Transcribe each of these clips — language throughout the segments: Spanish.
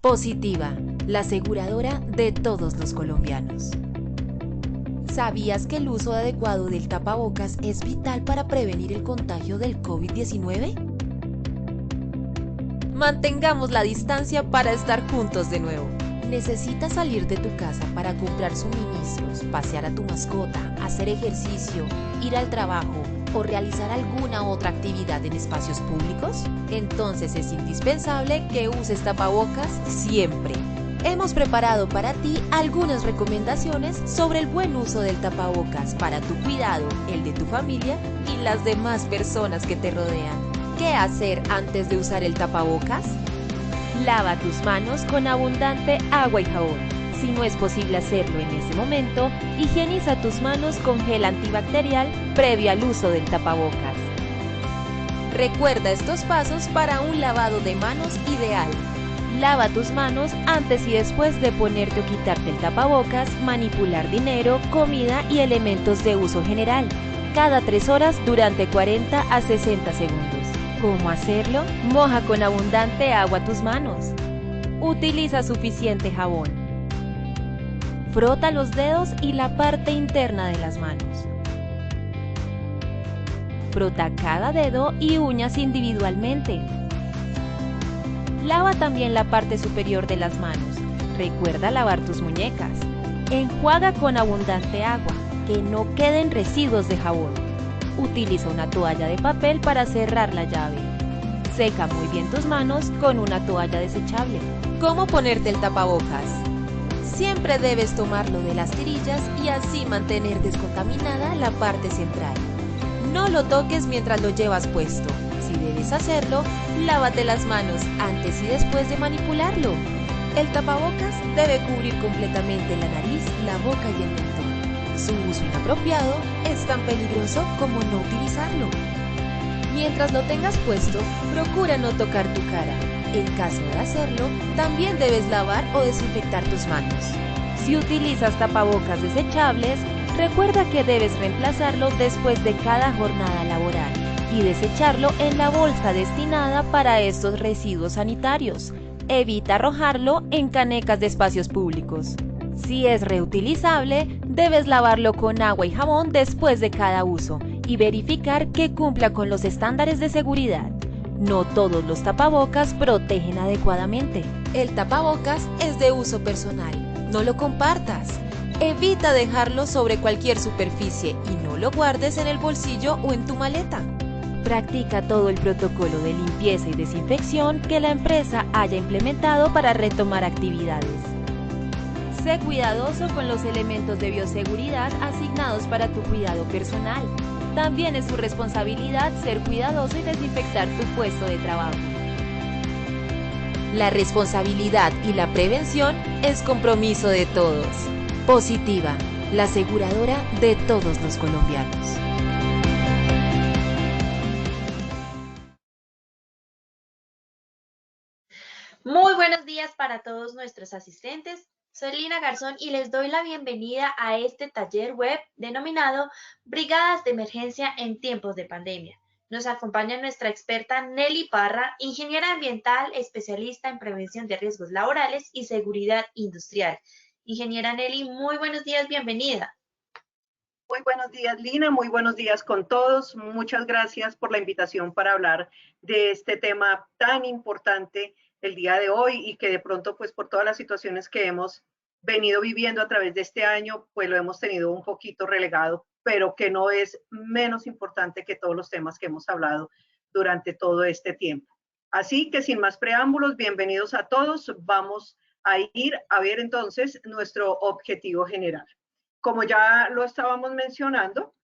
Positiva, la aseguradora de todos los colombianos. ¿Sabías que el uso adecuado del tapabocas es vital para prevenir el contagio del COVID-19? Mantengamos la distancia para estar juntos de nuevo. ¿Necesitas salir de tu casa para comprar suministros, pasear a tu mascota, hacer ejercicio, ir al trabajo o realizar alguna otra actividad en espacios públicos? Entonces es indispensable que uses tapabocas siempre. Hemos preparado para ti algunas recomendaciones sobre el buen uso del tapabocas para tu cuidado, el de tu familia y las demás personas que te rodean. ¿Qué hacer antes de usar el tapabocas? Lava tus manos con abundante agua y jabón. Si no es posible hacerlo en ese momento, higieniza tus manos con gel antibacterial previo al uso del tapabocas. Recuerda estos pasos para un lavado de manos ideal. Lava tus manos antes y después de ponerte o quitarte el tapabocas, manipular dinero, comida y elementos de uso general, cada 3 horas durante 40 a 60 segundos. ¿Cómo hacerlo? Moja con abundante agua tus manos. Utiliza suficiente jabón. Frota los dedos y la parte interna de las manos. Frota cada dedo y uñas individualmente. Lava también la parte superior de las manos. Recuerda lavar tus muñecas. Enjuaga con abundante agua, que no queden residuos de jabón. Utiliza una toalla de papel para cerrar la llave. Seca muy bien tus manos con una toalla desechable. ¿Cómo ponerte el tapabocas? Siempre debes tomarlo de las tirillas y así mantener descontaminada la parte central. No lo toques mientras lo llevas puesto. Si debes hacerlo, lávate las manos antes y después de manipularlo. El tapabocas debe cubrir completamente la nariz, la boca y el mentón. Su uso inapropiado es tan peligroso como no utilizarlo. Mientras lo tengas puesto, procura no tocar tu cara. En caso de hacerlo, también debes lavar o desinfectar tus manos. Si utilizas tapabocas desechables, recuerda que debes reemplazarlo después de cada jornada laboral y desecharlo en la bolsa destinada para estos residuos sanitarios. Evita arrojarlo en canecas de espacios públicos. Si es reutilizable, debes lavarlo con agua y jabón después de cada uso y verificar que cumpla con los estándares de seguridad. No todos los tapabocas protegen adecuadamente. El tapabocas es de uso personal. No lo compartas. Evita dejarlo sobre cualquier superficie y no lo guardes en el bolsillo o en tu maleta. Practica todo el protocolo de limpieza y desinfección que la empresa haya implementado para retomar actividades. Sé cuidadoso con los elementos de bioseguridad asignados para tu cuidado personal. También es tu responsabilidad ser cuidadoso y desinfectar tu puesto de trabajo. La responsabilidad y la prevención es compromiso de todos. Positiva, la aseguradora de todos los colombianos. Muy buenos días para todos nuestros asistentes. Soy Lina Garzón y les doy la bienvenida a este taller web denominado Brigadas de Emergencia en tiempos de pandemia. Nos acompaña nuestra experta Nelly Parra, ingeniera ambiental, especialista en prevención de riesgos laborales y seguridad industrial. Ingeniera Nelly, muy buenos días, bienvenida. Muy buenos días, Lina. Muy buenos días con todos. Muchas gracias por la invitación para hablar de este tema tan importante el día de hoy y que de pronto, pues por todas las situaciones que hemos venido viviendo a través de este año, pues lo hemos tenido un poquito relegado, pero que no es menos importante que todos los temas que hemos hablado durante todo este tiempo. Así que sin más preámbulos, bienvenidos a todos. Vamos a ir a ver entonces nuestro objetivo general. Como ya lo estábamos mencionando,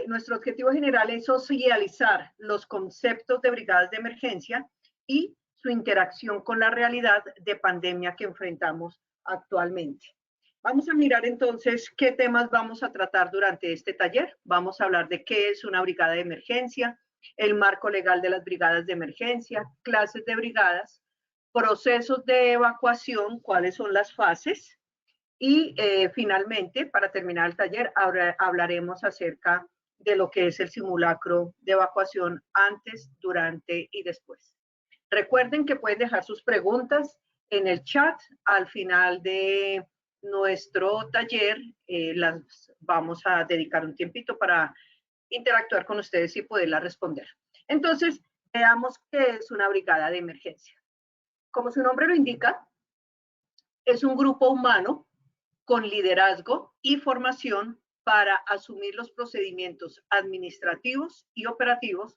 nuestro objetivo general es socializar los conceptos de brigadas de emergencia y su interacción con la realidad de pandemia que enfrentamos actualmente. Vamos a mirar entonces qué temas vamos a tratar durante este taller. Vamos a hablar de qué es una brigada de emergencia, el marco legal de las brigadas de emergencia, clases de brigadas, procesos de evacuación, cuáles son las fases, y finalmente, para terminar el taller, hablaremos acerca de lo que es el simulacro de evacuación antes, durante y después. Recuerden que pueden dejar sus preguntas en el chat al final de nuestro taller. Las vamos a dedicar un tiempito para interactuar con ustedes y poderla responder. Entonces, veamos qué es una brigada de emergencia. Como su nombre lo indica, es un grupo humano con liderazgo y formación para asumir los procedimientos administrativos y operativos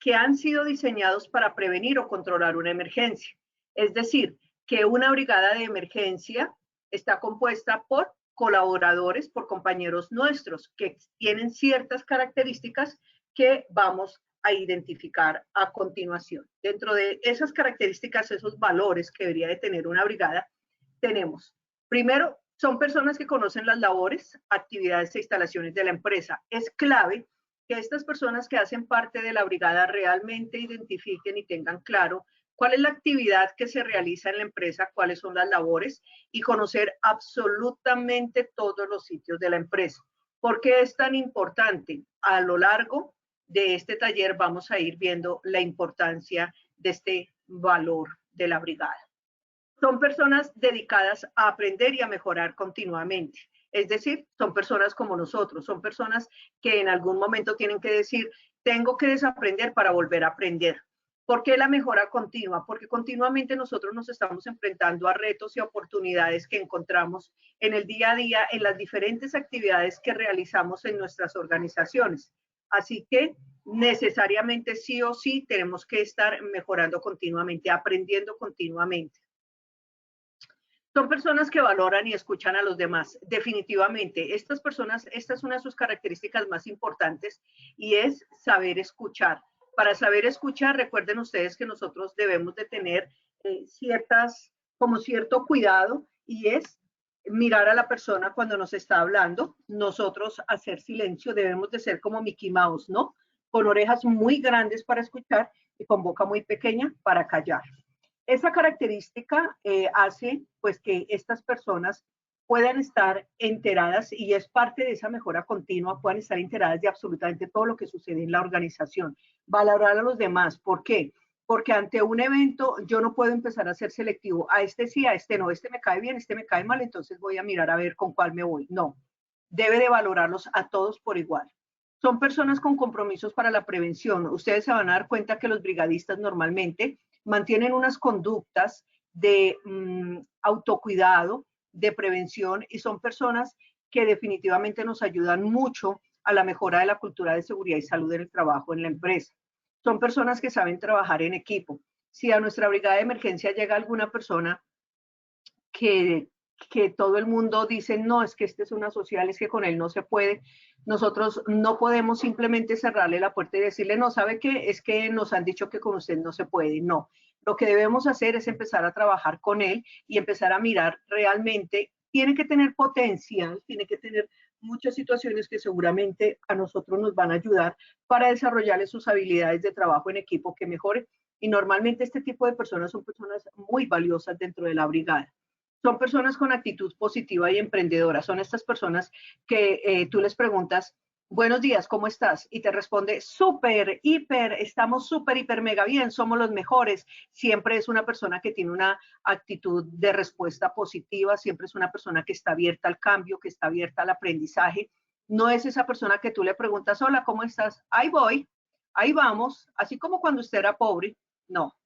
que han sido diseñados para prevenir o controlar una emergencia. Es decir, que una brigada de emergencia está compuesta por colaboradores, por compañeros nuestros que tienen ciertas características que vamos a identificar a continuación. Dentro de esas características, esos valores que debería de tener una brigada, tenemos, primero, son personas que conocen las labores, actividades e instalaciones de la empresa. Es clave que estas personas que hacen parte de la brigada realmente identifiquen y tengan claro cuál es la actividad que se realiza en la empresa, cuáles son las labores y conocer absolutamente todos los sitios de la empresa. ¿Por qué es tan importante? A lo largo de este taller vamos a ir viendo la importancia de este valor de la brigada. Son personas dedicadas a aprender y a mejorar continuamente. Es decir, son personas como nosotros, son personas que en algún momento tienen que decir, tengo que desaprender para volver a aprender. ¿Por qué la mejora continua? Porque continuamente nosotros nos estamos enfrentando a retos y oportunidades que encontramos en el día a día, en las diferentes actividades que realizamos en nuestras organizaciones. Así que necesariamente sí o sí tenemos que estar mejorando continuamente, aprendiendo continuamente. Son personas que valoran y escuchan a los demás. Definitivamente, estas personas, esta es una de sus características más importantes y es saber escuchar. Para saber escuchar, recuerden ustedes que nosotros debemos de tener cierto cuidado y es mirar a la persona cuando nos está hablando. Nosotros hacer silencio, debemos de ser como Mickey Mouse, ¿no? Con orejas muy grandes para escuchar y con boca muy pequeña para callar. Esa característica hace pues que estas personas puedan estar enteradas y es parte de esa mejora continua, puedan estar enteradas de absolutamente todo lo que sucede en la organización. Valorar a los demás. ¿Por qué? Porque ante un evento yo no puedo empezar a ser selectivo. A este sí, a este no. Este me cae bien, este me cae mal, entonces voy a mirar a ver con cuál me voy. No, debe de valorarlos a todos por igual. Son personas con compromisos para la prevención. Ustedes se van a dar cuenta que los brigadistas normalmente mantienen unas conductas de autocuidado, de prevención y son personas que definitivamente nos ayudan mucho a la mejora de la cultura de seguridad y salud en el trabajo en la empresa. Son personas que saben trabajar en equipo. Si a nuestra brigada de emergencia llega alguna persona que todo el mundo dice, no, es que este es una social, es que con él no se puede, nosotros no podemos simplemente cerrarle la puerta y decirle, no, ¿sabe qué? Es que nos han dicho que con usted no se puede. No, lo que debemos hacer es empezar a trabajar con él y empezar a mirar realmente, tiene que tener potencial, tiene que tener muchas situaciones que seguramente a nosotros nos van a ayudar para desarrollarle sus habilidades de trabajo en equipo que mejore. Y normalmente este tipo de personas son personas muy valiosas dentro de la brigada. Son personas con actitud positiva y emprendedora. Son estas personas que tú les preguntas, buenos días, ¿cómo estás? Y te responde, súper, hiper, estamos súper, hiper, mega bien, somos los mejores. Siempre es una persona que tiene una actitud de respuesta positiva, siempre es una persona que está abierta al cambio, que está abierta al aprendizaje. No es esa persona que tú le preguntas, hola, ¿cómo estás? Ahí voy, ahí vamos, así como cuando usted era pobre. No.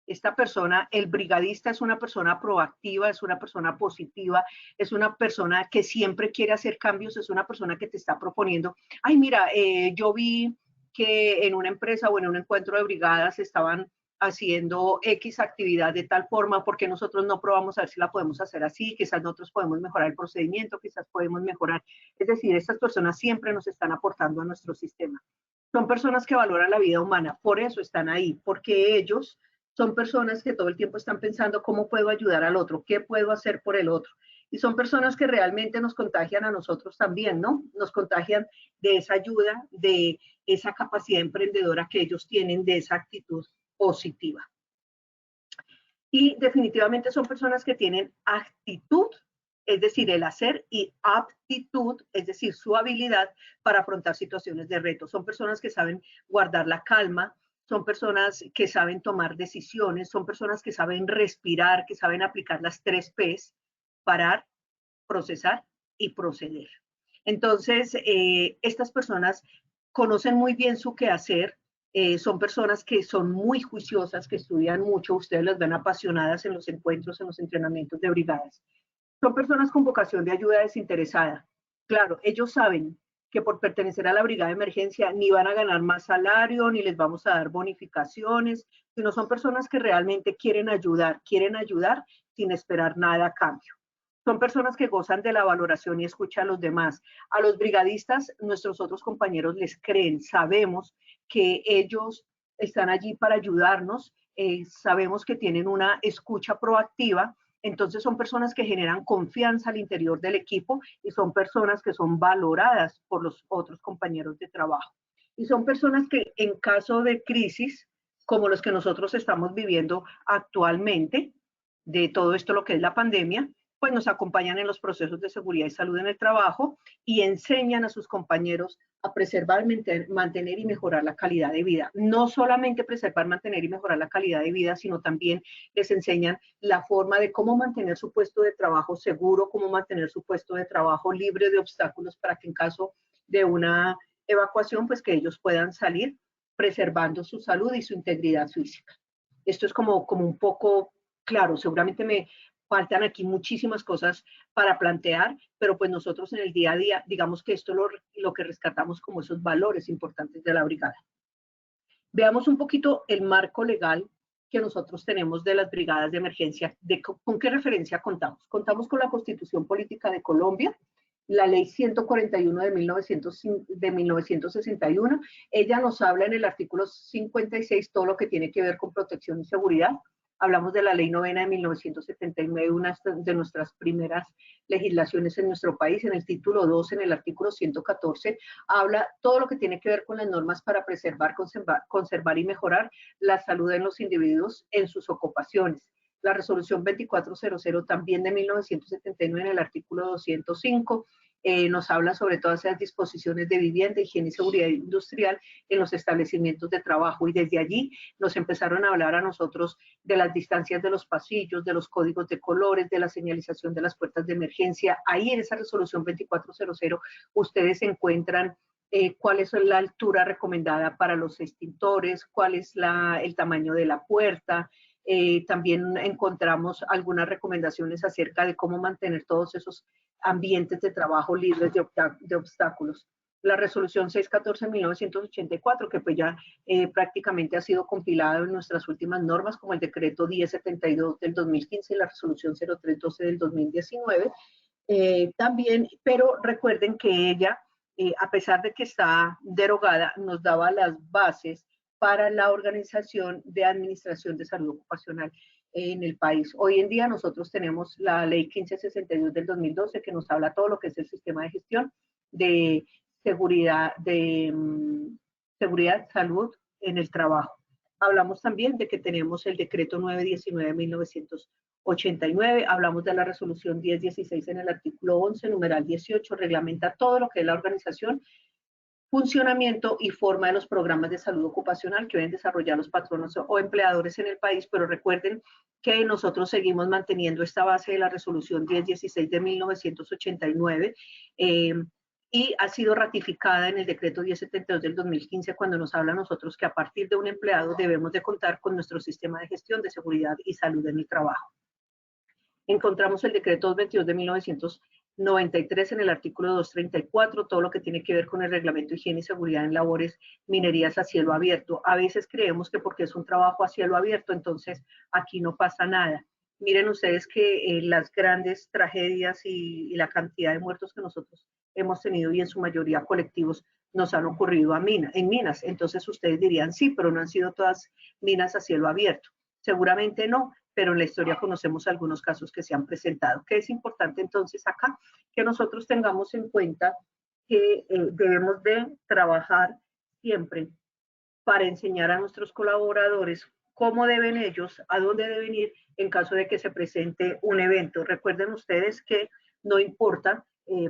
Esta persona, el brigadista, es una persona proactiva, es una persona positiva, es una persona que siempre quiere hacer cambios, es una persona que te está proponiendo, ay, mira, yo vi que en una empresa o en un encuentro de brigadas estaban haciendo X actividad de tal forma, porque nosotros no probamos a ver si la podemos hacer así, quizás nosotros podemos mejorar el procedimiento, quizás podemos mejorar. Es decir, estas personas siempre nos están aportando a nuestro sistema. Son personas que valoran la vida humana, por eso están ahí, porque ellos son personas que todo el tiempo están pensando cómo puedo ayudar al otro, qué puedo hacer por el otro. Y son personas que realmente nos contagian a nosotros también, ¿no? Nos contagian de esa ayuda, de esa capacidad emprendedora que ellos tienen, de esa actitud positiva. Y definitivamente son personas que tienen actitud, es decir, el hacer, y aptitud, es decir, su habilidad para afrontar situaciones de reto. Son personas que saben guardar la calma, son personas que saben tomar decisiones, son personas que saben respirar, que saben aplicar las 3 P's: parar, procesar y proceder. Entonces, estas personas conocen muy bien su quehacer, son personas que son muy juiciosas, que estudian mucho, ustedes las ven apasionadas en los encuentros, en los entrenamientos de brigadas. Son personas con vocación de ayuda desinteresada. Claro, ellos saben que por pertenecer a la brigada de emergencia ni van a ganar más salario, ni les vamos a dar bonificaciones, sino son personas que realmente quieren ayudar sin esperar nada a cambio. Son personas que gozan de la valoración y escucha a los demás. A los brigadistas, nuestros otros compañeros les creen, sabemos que ellos están allí para ayudarnos, sabemos que tienen una escucha proactiva. Entonces son personas que generan confianza al interior del equipo y son personas que son valoradas por los otros compañeros de trabajo. Y son personas que en caso de crisis, como los que nosotros estamos viviendo actualmente, de todo esto lo que es la pandemia, pues nos acompañan en los procesos de seguridad y salud en el trabajo y enseñan a sus compañeros a preservar, mantener y mejorar la calidad de vida. No solamente preservar, mantener y mejorar la calidad de vida, sino también les enseñan la forma de cómo mantener su puesto de trabajo seguro, cómo mantener su puesto de trabajo libre de obstáculos para que en caso de una evacuación, pues que ellos puedan salir preservando su salud y su integridad física. Esto es como un poco claro, seguramente me faltan aquí muchísimas cosas para plantear, pero pues nosotros en el día a día, digamos que esto es lo que rescatamos como esos valores importantes de la brigada. Veamos un poquito el marco legal que nosotros tenemos de las brigadas de emergencia. ¿Con qué referencia contamos? Contamos con la Constitución Política de Colombia, la Ley 141 de 1961. Ella nos habla en el artículo 56 todo lo que tiene que ver con protección y seguridad. Hablamos de la Ley 9 de 1979, una de nuestras primeras legislaciones en nuestro país. En el título 2, en el artículo 114, habla todo lo que tiene que ver con las normas para preservar, conservar y mejorar la salud de los individuos en sus ocupaciones. La resolución 2400 también de 1979 en el artículo 205 nos habla sobre todas esas disposiciones de vivienda, higiene y seguridad industrial en los establecimientos de trabajo, y desde allí nos empezaron a hablar a nosotros de las distancias de los pasillos, de los códigos de colores, de la señalización de las puertas de emergencia. Ahí en esa resolución 2400 ustedes encuentran cuál es la altura recomendada para los extintores, cuál es el tamaño de la puerta. También encontramos algunas recomendaciones acerca de cómo mantener todos esos ambientes de trabajo libres de obstáculos. La resolución 614 de 1984, que pues ya prácticamente ha sido compilada en nuestras últimas normas, como el decreto 1072 del 2015 y la resolución 0312 del 2019, también, pero recuerden que ella, a pesar de que está derogada, nos daba las bases para la Organización de Administración de Salud Ocupacional en el país. Hoy en día nosotros tenemos la Ley 1562 del 2012 que nos habla todo lo que es el sistema de gestión de seguridad, salud en el trabajo. Hablamos también de que tenemos el decreto 919 de 1989, hablamos de la resolución 1016 en el artículo 11, numeral 18, reglamenta todo lo que es la organización, funcionamiento y forma de los programas de salud ocupacional que deben desarrollar los patronos o empleadores en el país, pero recuerden que nosotros seguimos manteniendo esta base de la resolución 1016 de 1989 y ha sido ratificada en el decreto 1072 del 2015 cuando nos habla a nosotros que a partir de un empleado debemos de contar con nuestro sistema de gestión de seguridad y salud en el trabajo. Encontramos el decreto 222 de 1993 en el artículo 234, todo lo que tiene que ver con el reglamento de higiene y seguridad en labores minerías a cielo abierto. A veces creemos que porque es un trabajo a cielo abierto, entonces aquí no pasa nada. Miren ustedes que las grandes tragedias y la cantidad de muertos que nosotros hemos tenido, y en su mayoría colectivos, nos han ocurrido en minas. Entonces ustedes dirían, sí, pero no han sido todas minas a cielo abierto. Seguramente no, pero en la historia conocemos algunos casos que se han presentado. ¿Qué es importante entonces acá? Que nosotros tengamos en cuenta que debemos de trabajar siempre para enseñar a nuestros colaboradores cómo deben ellos, a dónde deben ir en caso de que se presente un evento. Recuerden ustedes que no importa,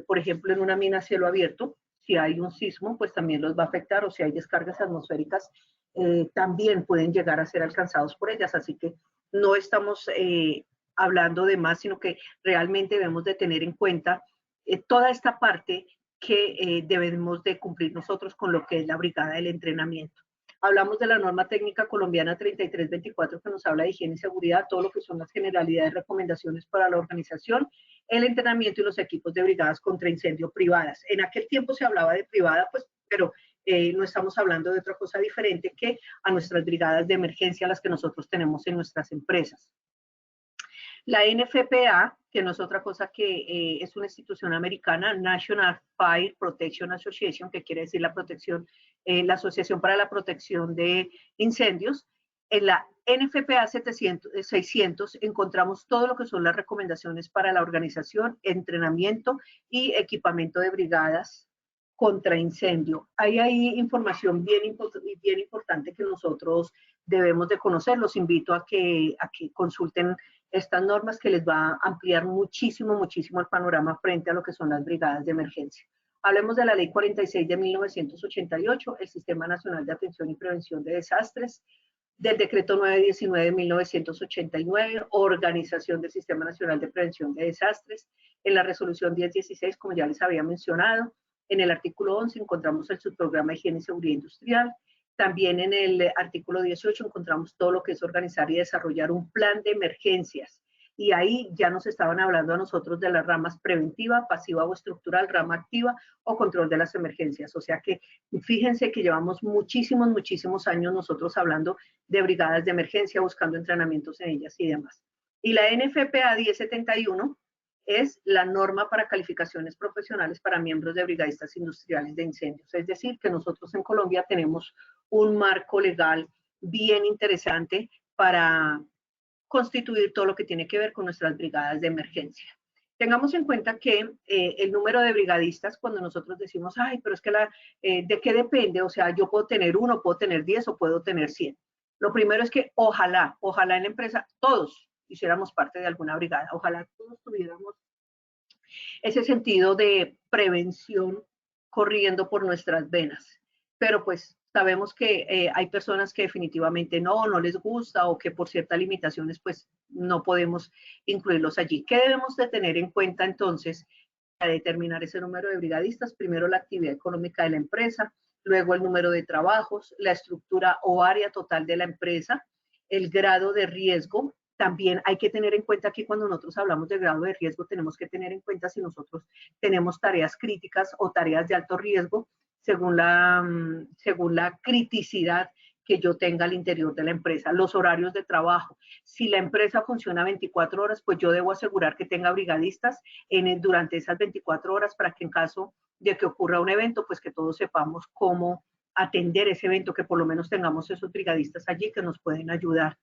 por ejemplo, en una mina a cielo abierto, si hay un sismo, pues también los va a afectar, o si hay descargas atmosféricas, también pueden llegar a ser alcanzados por ellas. Así que no estamos hablando de más, sino que realmente debemos de tener en cuenta toda esta parte que debemos de cumplir nosotros con lo que es la brigada del entrenamiento. Hablamos de la norma técnica colombiana 3324 que nos habla de higiene y seguridad, todo lo que son las generalidades, recomendaciones para la organización, el entrenamiento y los equipos de brigadas contra incendio privadas. En aquel tiempo se hablaba de privada, pues, pero no estamos hablando de otra cosa diferente que a nuestras brigadas de emergencia, las que nosotros tenemos en nuestras empresas. La NFPA, que no es otra cosa que es una institución americana, National Fire Protection Association, que quiere decir la protección, la Asociación para la Protección de Incendios. En la NFPA 600 encontramos todo lo que son las recomendaciones para la organización, entrenamiento y equipamiento de brigadas contra incendio. Hay información bien importante que nosotros debemos de conocer. Los invito a que consulten estas normas que les va a ampliar muchísimo el panorama frente a lo que son las brigadas de emergencia. Hablemos de la Ley 46 de 1988, el Sistema Nacional de Atención y Prevención de Desastres, del Decreto 919 de 1989, Organización del Sistema Nacional de Prevención de Desastres, en la Resolución 1016, como ya les había mencionado. En el artículo 11 encontramos el subprograma de higiene y seguridad industrial. También en el artículo 18 encontramos todo lo que es organizar y desarrollar un plan de emergencias. Y ahí ya nos estaban hablando a nosotros de las ramas preventiva, pasiva o estructural, rama activa o control de las emergencias. O sea que fíjense que llevamos muchísimos años nosotros hablando de brigadas de emergencia, buscando entrenamientos en ellas y demás. Y la NFPA 1071 es la norma para calificaciones profesionales para miembros de brigadistas industriales de incendios. Es decir, que nosotros en Colombia tenemos un marco legal bien interesante para constituir todo lo que tiene que ver con nuestras brigadas de emergencia. Tengamos en cuenta que el número de brigadistas, cuando nosotros decimos, ay, pero es que ¿de qué depende? O sea, yo puedo tener 1, puedo tener 10 o puedo tener 100. Lo primero es que ojalá en la empresa todos hiciéramos parte de alguna brigada. Ojalá todos tuviéramos ese sentido de prevención corriendo por nuestras venas. Pero pues sabemos que hay personas que definitivamente no les gusta o que por ciertas limitaciones pues no podemos incluirlos allí. ¿Qué debemos de tener en cuenta entonces para determinar ese número de brigadistas? Primero la actividad económica de la empresa, luego el número de trabajos, la estructura o área total de la empresa, el grado de riesgo. También hay que tener en cuenta que cuando nosotros hablamos de grado de riesgo, tenemos que tener en cuenta si nosotros tenemos tareas críticas o tareas de alto riesgo, según la criticidad que yo tenga al interior de la empresa. Los horarios de trabajo. Si la empresa funciona 24 horas, pues yo debo asegurar que tenga brigadistas durante esas 24 horas para que en caso de que ocurra un evento, pues que todos sepamos cómo atender ese evento, que por lo menos tengamos esos brigadistas allí que nos pueden ayudar.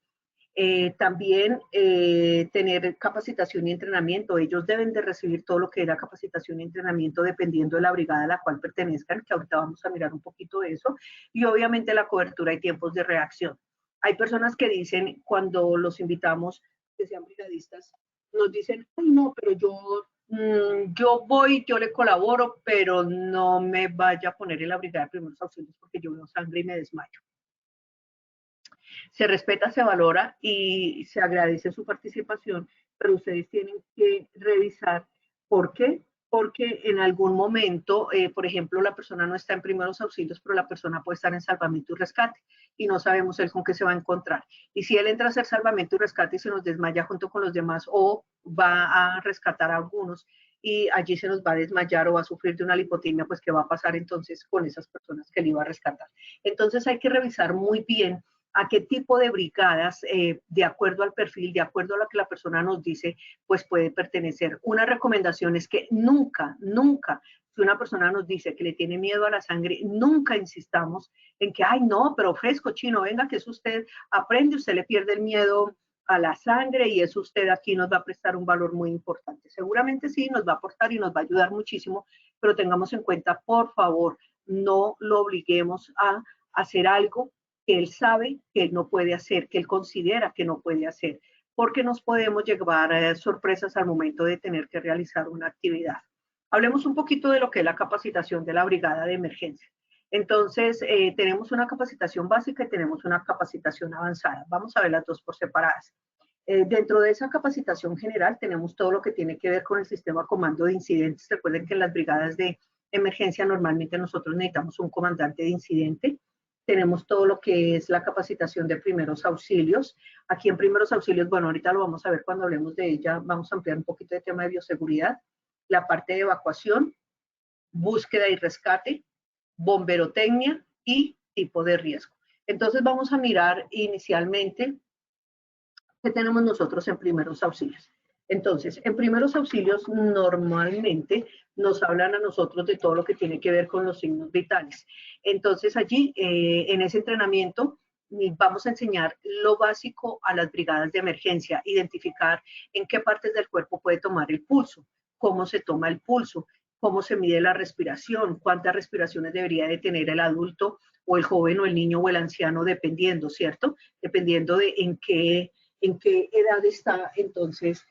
También tener capacitación y entrenamiento. Ellos deben de recibir todo lo que era capacitación y entrenamiento dependiendo de la brigada a la cual pertenezcan, que ahorita vamos a mirar un poquito de eso, y obviamente la cobertura y tiempos de reacción. Hay personas que dicen, cuando los invitamos que sean brigadistas, nos dicen, ay no, pero yo voy, yo le colaboro, pero no me vaya a poner en la brigada de primeros auxilios porque yo veo sangre y me desmayo. Se respeta, se valora y se agradece su participación, pero ustedes tienen que revisar por qué. Porque en algún momento, por ejemplo, la persona no está en primeros auxilios, pero la persona puede estar en salvamento y rescate y no sabemos él con qué se va a encontrar. Y si él entra a hacer salvamento y rescate y se nos desmaya junto con los demás o va a rescatar a algunos y allí se nos va a desmayar o va a sufrir de una lipotimia, pues ¿qué va a pasar entonces con esas personas que él iba a rescatar? Entonces hay que revisar muy bien a qué tipo de brigadas, de acuerdo al perfil, de acuerdo a lo que la persona nos dice, pues puede pertenecer. Una recomendación es que nunca, si una persona nos dice que le tiene miedo a la sangre, nunca insistamos en que, ay, no, pero fresco, chino, venga, que es usted, aprende, usted le pierde el miedo a la sangre y eso usted aquí nos va a prestar un valor muy importante. Seguramente sí, nos va a aportar y nos va a ayudar muchísimo, pero tengamos en cuenta, por favor, no lo obliguemos a hacer algo que él sabe que él no puede hacer, que él considera que no puede hacer, porque nos podemos llevar sorpresas al momento de tener que realizar una actividad. Hablemos un poquito de lo que es la capacitación de la brigada de emergencia. Entonces, tenemos una capacitación básica y tenemos una capacitación avanzada. Vamos a ver las dos por separadas. Dentro de esa capacitación general tenemos todo lo que tiene que ver con el sistema comando de incidentes. Recuerden que en las brigadas de emergencia normalmente nosotros necesitamos un comandante de incidente. Tenemos todo lo que es la capacitación de primeros auxilios. Aquí en primeros auxilios, bueno, ahorita lo vamos a ver cuando hablemos de ella, vamos a ampliar un poquito de tema de bioseguridad, la parte de evacuación, búsqueda y rescate, bomberotecnia y tipo de riesgo. Entonces vamos a mirar inicialmente qué tenemos nosotros en primeros auxilios. Entonces, en primeros auxilios normalmente nos hablan a nosotros de todo lo que tiene que ver con los signos vitales. Entonces allí, en ese entrenamiento, vamos a enseñar lo básico a las brigadas de emergencia, identificar en qué partes del cuerpo puede tomar el pulso, cómo se toma el pulso, cómo se mide la respiración, cuántas respiraciones debería de tener el adulto o el joven o el niño o el anciano, dependiendo, ¿cierto? Dependiendo de en qué edad está, entonces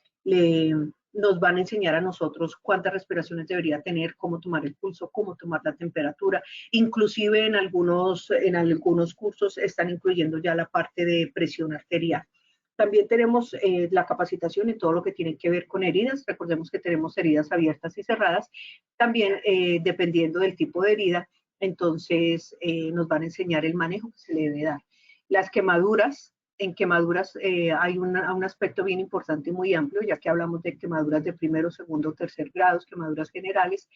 nos van a enseñar a nosotros cuántas respiraciones debería tener, cómo tomar el pulso, cómo tomar la temperatura. Inclusive en algunos cursos están incluyendo ya la parte de presión arterial. También tenemos la capacitación en todo lo que tiene que ver con heridas. Recordemos que tenemos heridas abiertas y cerradas. También dependiendo del tipo de herida, entonces nos van a enseñar el manejo que se le debe dar. Las quemaduras, en quemaduras hay un aspecto bien importante y muy amplio, ya que hablamos de quemaduras de primero, segundo, tercer grado, quemaduras generales.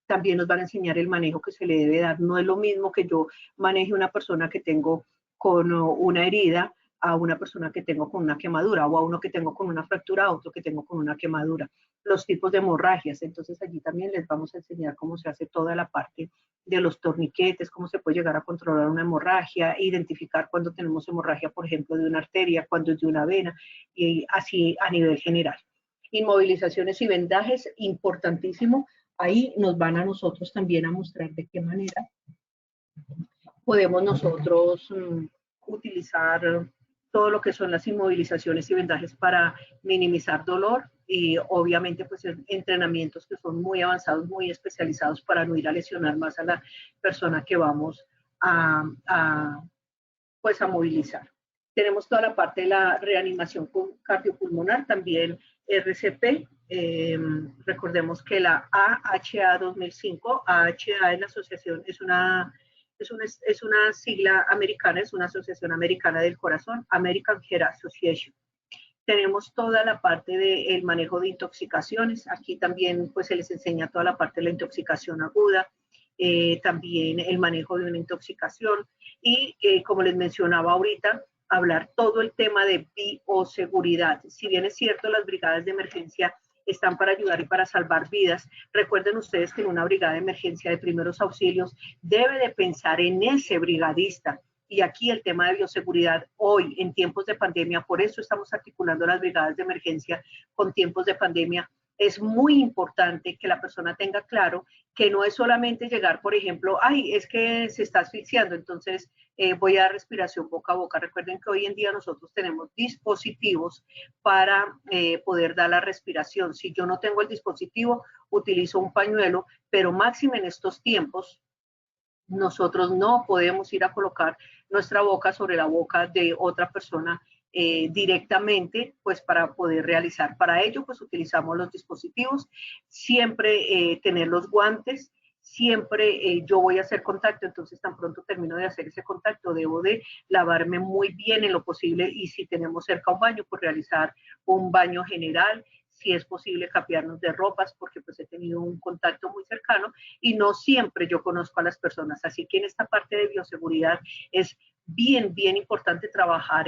También nos van a enseñar el manejo que se le debe dar. No es lo mismo que yo maneje una persona que tengo con una herida a una persona que tengo con una quemadura, o a uno que tengo con una fractura, a otro que tengo con una quemadura. Los tipos de hemorragias, entonces allí también les vamos a enseñar cómo se hace toda la parte de los torniquetes, cómo se puede llegar a controlar una hemorragia, identificar cuando tenemos hemorragia, por ejemplo, de una arteria, cuando es de una vena, y así a nivel general. Inmovilizaciones y vendajes, importantísimo. Ahí nos van a nosotros también a mostrar de qué manera podemos nosotros utilizar todo lo que son las inmovilizaciones y vendajes para minimizar dolor y obviamente pues entrenamientos que son muy avanzados, muy especializados para no ir a lesionar más a la persona que vamos pues a movilizar. Tenemos toda la parte de la reanimación cardiopulmonar, también RCP. Recordemos que la AHA 2005, AHA es la asociación, es una sigla americana, es una asociación americana del corazón, American Heart Association. Tenemos toda la parte del manejo de intoxicaciones. Aquí también pues se les enseña toda la parte de la intoxicación aguda, también el manejo de una intoxicación y como les mencionaba ahorita, hablar todo el tema de bioseguridad. Si bien es cierto, las brigadas de emergencia están para ayudar y para salvar vidas. Recuerden ustedes que en una brigada de emergencia de primeros auxilios debe de pensar en ese brigadista. Y aquí el tema de bioseguridad hoy en tiempos de pandemia, por eso estamos articulando las brigadas de emergencia con tiempos de pandemia. Es muy importante que la persona tenga claro que no es solamente llegar, por ejemplo, ay, es que se está asfixiando, entonces voy a dar respiración boca a boca. Recuerden que hoy en día nosotros tenemos dispositivos para poder dar la respiración. Si yo no tengo el dispositivo, utilizo un pañuelo, pero máximo en estos tiempos, nosotros no podemos ir a colocar nuestra boca sobre la boca de otra persona directamente, pues para poder realizar. Para ello, pues utilizamos los dispositivos, siempre tener los guantes, siempre yo voy a hacer contacto, entonces tan pronto termino de hacer ese contacto, debo de lavarme muy bien en lo posible y si tenemos cerca un baño, pues realizar un baño general, si es posible cambiarnos de ropas, porque pues he tenido un contacto muy cercano y no siempre yo conozco a las personas. Así que en esta parte de bioseguridad es bien importante trabajar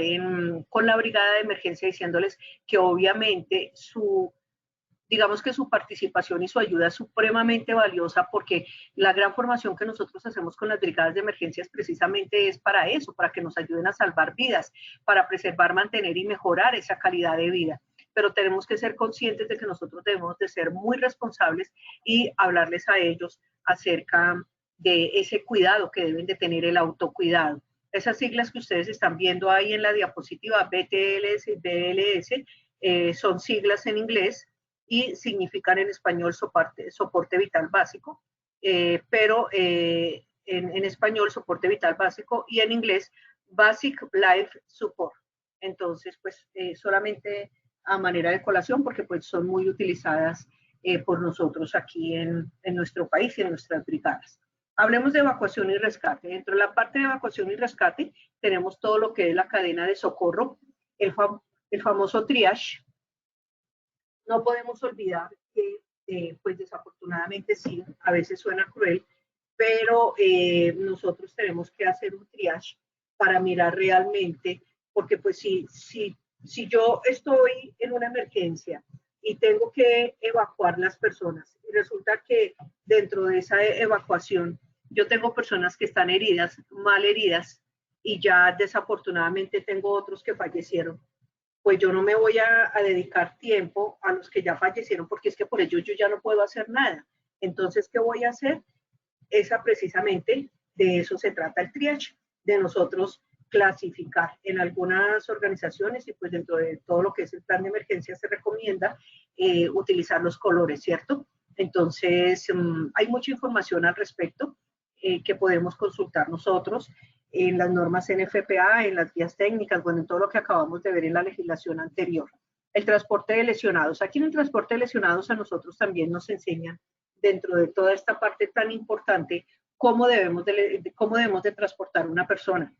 con la brigada de emergencia diciéndoles que obviamente digamos que su participación y su ayuda es supremamente valiosa porque la gran formación que nosotros hacemos con las brigadas de emergencias precisamente es para eso, para que nos ayuden a salvar vidas, para preservar, mantener y mejorar esa calidad de vida. Pero tenemos que ser conscientes de que nosotros debemos de ser muy responsables y hablarles a ellos acerca de ese cuidado que deben de tener, el autocuidado. Esas siglas que ustedes están viendo ahí en la diapositiva, BTLS y BLS, son siglas en inglés y significan en español soporte vital básico, pero en español, soporte vital básico, y en inglés, Basic Life Support. Entonces, pues solamente a manera de colación, porque pues son muy utilizadas por nosotros aquí en nuestro país y en nuestras brigadas. Hablemos de evacuación y rescate. Dentro de la parte de evacuación y rescate tenemos todo lo que es la cadena de socorro, el famoso triage. No podemos olvidar que, pues desafortunadamente sí, a veces suena cruel, pero nosotros tenemos que hacer un triage para mirar realmente, porque pues si yo estoy en una emergencia y tengo que evacuar las personas, y resulta que dentro de esa evacuación yo tengo personas que están heridas, mal heridas, y ya desafortunadamente tengo otros que fallecieron, pues yo no me voy a dedicar tiempo a los que ya fallecieron, porque es que por ellos yo ya no puedo hacer nada. Entonces, ¿qué voy a hacer? Esa precisamente, de eso se trata el triage, de nosotros clasificar. En algunas organizaciones y pues dentro de todo lo que es el plan de emergencia se recomienda utilizar los colores, ¿cierto? Entonces, hay mucha información al respecto que podemos consultar nosotros en las normas NFPA, en las guías técnicas, bueno, en todo lo que acabamos de ver en la legislación anterior. El transporte de lesionados. Aquí en el transporte de lesionados a nosotros también nos enseñan, dentro de toda esta parte tan importante, cómo debemos de transportar una persona.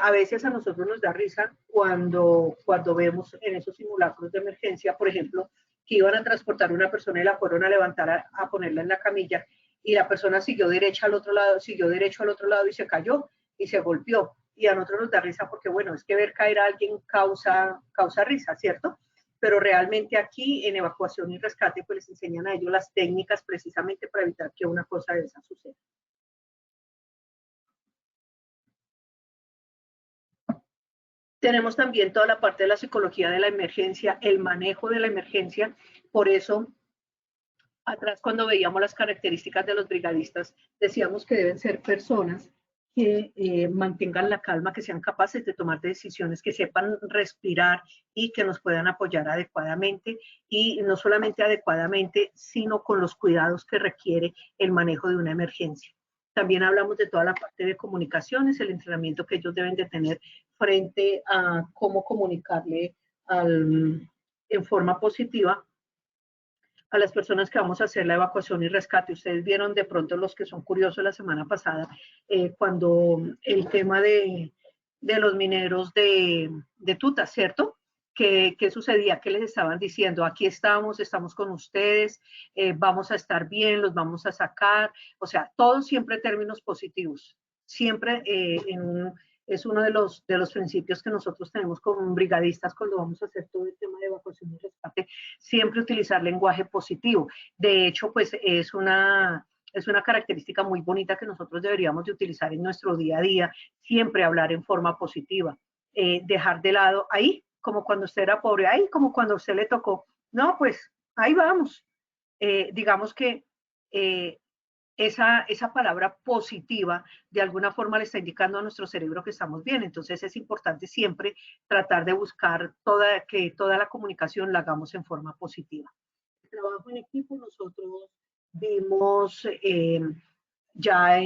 A veces a nosotros nos da risa cuando vemos en esos simulacros de emergencia, por ejemplo, que iban a transportar a una persona y la fueron a levantar a ponerla en la camilla, y la persona siguió derecho al otro lado y se cayó y se golpeó. Y a nosotros nos da risa porque, bueno, es que ver caer a alguien causa risa, ¿cierto? Pero realmente aquí en evacuación y rescate pues les enseñan a ellos las técnicas precisamente para evitar que una cosa de esa suceda. Tenemos también toda la parte de la psicología de la emergencia, el manejo de la emergencia. Por eso, atrás cuando veíamos las características de los brigadistas, decíamos que deben ser personas que mantengan la calma, que sean capaces de tomar decisiones, que sepan respirar y que nos puedan apoyar adecuadamente, y no solamente adecuadamente, sino con los cuidados que requiere el manejo de una emergencia. También hablamos de toda la parte de comunicaciones, el entrenamiento que ellos deben de tener frente a cómo comunicarle en forma positiva a las personas que vamos a hacer la evacuación y rescate. Ustedes vieron de pronto, los que son curiosos, la semana pasada, cuando el tema de los mineros de Tuta, ¿cierto? ¿Qué sucedía? ¿Qué les estaban diciendo? Aquí estamos con ustedes, vamos a estar bien, los vamos a sacar. O sea, todos siempre términos positivos. Siempre es uno de los principios que nosotros tenemos como brigadistas cuando vamos a hacer todo el tema de evacuación y rescate, siempre utilizar lenguaje positivo. De hecho, pues es una característica muy bonita que nosotros deberíamos de utilizar en nuestro día a día, siempre hablar en forma positiva, dejar de lado, ahí, como cuando usted era pobre, ahí, como cuando a usted le tocó, no, pues ahí vamos. Digamos que esa palabra positiva de alguna forma le está indicando a nuestro cerebro que estamos bien. Entonces es importante siempre tratar de buscar que toda la comunicación la hagamos en forma positiva. El trabajo en equipo, nosotros vimos ya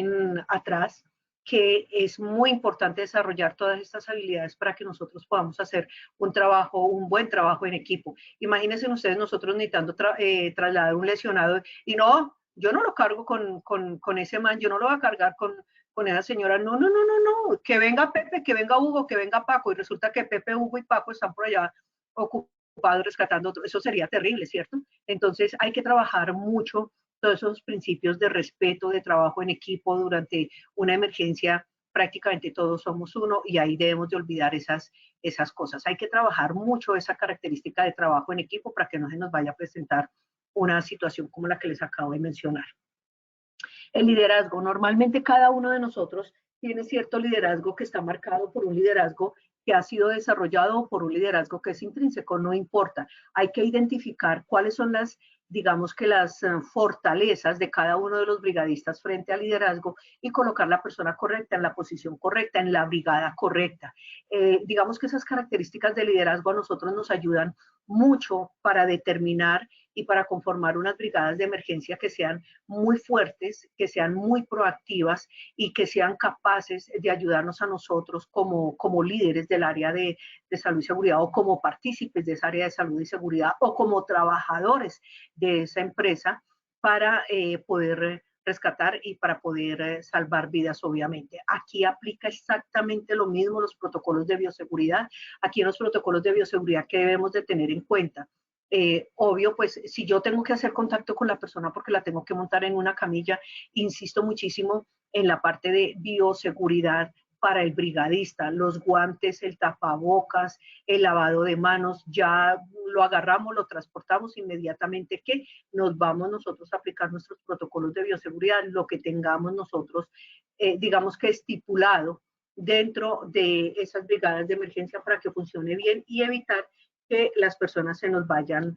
atrás que es muy importante desarrollar todas estas habilidades para que nosotros podamos hacer un buen trabajo en equipo. Imagínense ustedes, nosotros necesitando trasladar un lesionado y no, yo no lo cargo con ese man, yo no lo voy a cargar con esa señora, no, que venga Pepe, que venga Hugo, que venga Paco, y resulta que Pepe, Hugo y Paco están por allá ocupados rescatando otro. Eso sería terrible, ¿cierto? Entonces hay que trabajar mucho todos esos principios de respeto, de trabajo en equipo. Durante una emergencia prácticamente todos somos uno y ahí debemos de olvidar esas cosas. Hay que trabajar mucho esa característica de trabajo en equipo para que no se nos vaya a presentar una situación como la que les acabo de mencionar. El liderazgo. Normalmente cada uno de nosotros tiene cierto liderazgo que está marcado por un liderazgo que ha sido desarrollado o por un liderazgo que es intrínseco, no importa. Hay que identificar cuáles son digamos que las fortalezas de cada uno de los brigadistas frente al liderazgo y colocar la persona correcta en la posición correcta, en la brigada correcta. Digamos que esas características de liderazgo a nosotros nos ayudan mucho para determinar y para conformar unas brigadas de emergencia que sean muy fuertes, que sean muy proactivas y que sean capaces de ayudarnos a nosotros como líderes del área de salud y seguridad o como partícipes de esa área de salud y seguridad o como trabajadores de esa empresa para poder rescatar y para poder salvar vidas, obviamente. Aquí aplica exactamente lo mismo los protocolos de bioseguridad. Aquí en los protocolos de bioseguridad que debemos de tener en cuenta. Obvio, pues si yo tengo que hacer contacto con la persona porque la tengo que montar en una camilla, insisto muchísimo en la parte de bioseguridad para el brigadista, los guantes, el tapabocas, el lavado de manos, ya lo agarramos, lo transportamos inmediatamente que nos vamos nosotros a aplicar nuestros protocolos de bioseguridad, lo que tengamos nosotros, digamos que estipulado dentro de esas brigadas de emergencia para que funcione bien y evitar que las personas se nos vayan,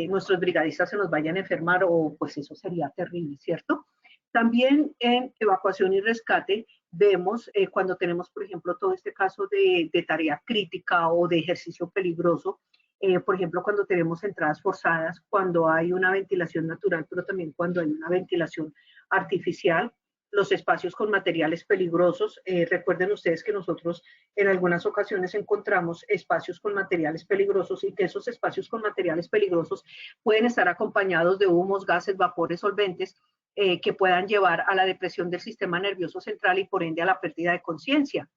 nuestros brigadistas se nos vayan a enfermar o pues eso sería terrible, ¿cierto? También en evacuación y rescate vemos cuando tenemos, por ejemplo, todo este caso de tarea crítica o de ejercicio peligroso, por ejemplo, cuando tenemos entradas forzadas, cuando hay una ventilación natural, pero también cuando hay una ventilación artificial, los espacios con materiales peligrosos. Recuerden ustedes que nosotros en algunas ocasiones encontramos espacios con materiales peligrosos y que esos espacios con materiales peligrosos pueden estar acompañados de humos, gases, vapores, solventes, que puedan llevar a la depresión del sistema nervioso central y por ende a la pérdida de conciencia.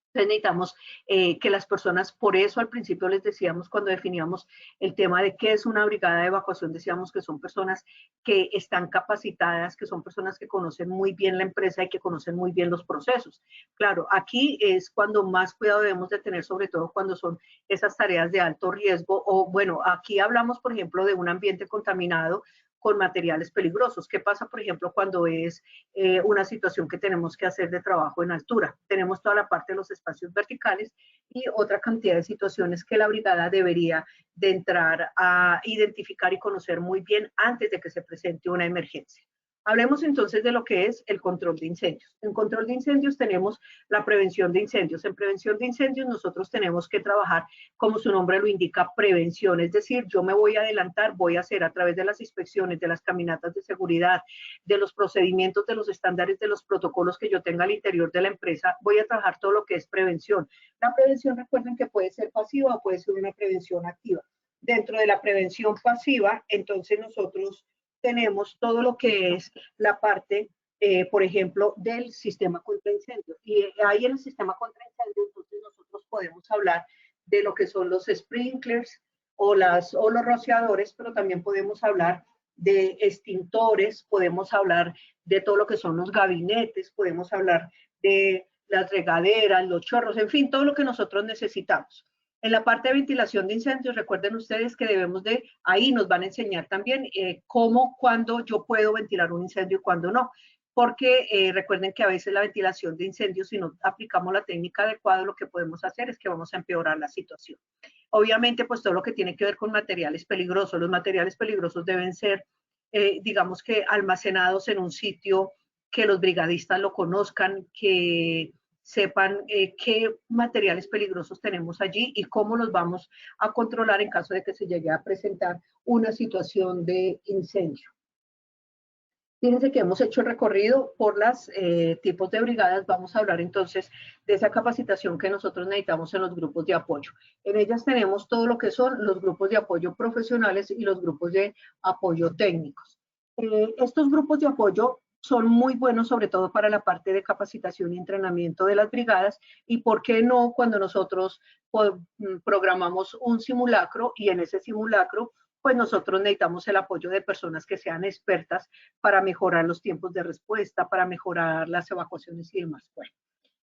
Entonces necesitamos que las personas, por eso al principio les decíamos cuando definíamos el tema de qué es una brigada de evacuación, decíamos que son personas que están capacitadas, que son personas que conocen muy bien la empresa y que conocen muy bien los procesos. Claro, aquí es cuando más cuidado debemos de tener, sobre todo cuando son esas tareas de alto riesgo o bueno, aquí hablamos por ejemplo de un ambiente contaminado con materiales peligrosos. ¿Qué pasa, por ejemplo, cuando es una situación que tenemos que hacer de trabajo en altura? Tenemos toda la parte de los espacios verticales y otra cantidad de situaciones que la brigada debería de entrar a identificar y conocer muy bien antes de que se presente una emergencia. Hablemos entonces de lo que es el control de incendios. En control de incendios tenemos la prevención de incendios. En prevención de incendios nosotros tenemos que trabajar, como su nombre lo indica, prevención. Es decir, yo me voy a adelantar, voy a hacer a través de las inspecciones, de las caminatas de seguridad, de los procedimientos, de los estándares, de los protocolos que yo tenga al interior de la empresa, voy a trabajar todo lo que es prevención. La prevención, recuerden que puede ser pasiva o puede ser una prevención activa. Dentro de la prevención pasiva, entonces nosotros tenemos todo lo que es la parte, por ejemplo, del sistema contra incendios. Y ahí en el sistema contra incendios, entonces nosotros podemos hablar de lo que son los sprinklers o los rociadores, pero también podemos hablar de extintores, podemos hablar de todo lo que son los gabinetes, podemos hablar de las regaderas, los chorros, en fin, todo lo que nosotros necesitamos. En la parte de ventilación de incendios, recuerden ustedes que debemos de, ahí nos van a enseñar también cómo, cuándo yo puedo ventilar un incendio y cuándo no. Porque recuerden que a veces la ventilación de incendios, si no aplicamos la técnica adecuada, lo que podemos hacer es que vamos a empeorar la situación. Obviamente, pues todo lo que tiene que ver con materiales peligrosos, los materiales peligrosos deben ser, digamos que almacenados en un sitio que los brigadistas lo conozcan, que sepan qué materiales peligrosos tenemos allí y cómo los vamos a controlar en caso de que se llegue a presentar una situación de incendio. Fíjense que hemos hecho el recorrido por los tipos de brigadas. Vamos a hablar entonces de esa capacitación que nosotros necesitamos en los grupos de apoyo. En ellas tenemos todo lo que son los grupos de apoyo profesionales y los grupos de apoyo técnicos. Estos grupos de apoyo son muy buenos, sobre todo para la parte de capacitación y entrenamiento de las brigadas, y por qué no cuando nosotros programamos un simulacro y en ese simulacro pues nosotros necesitamos el apoyo de personas que sean expertas para mejorar los tiempos de respuesta, para mejorar las evacuaciones y demás. Bueno,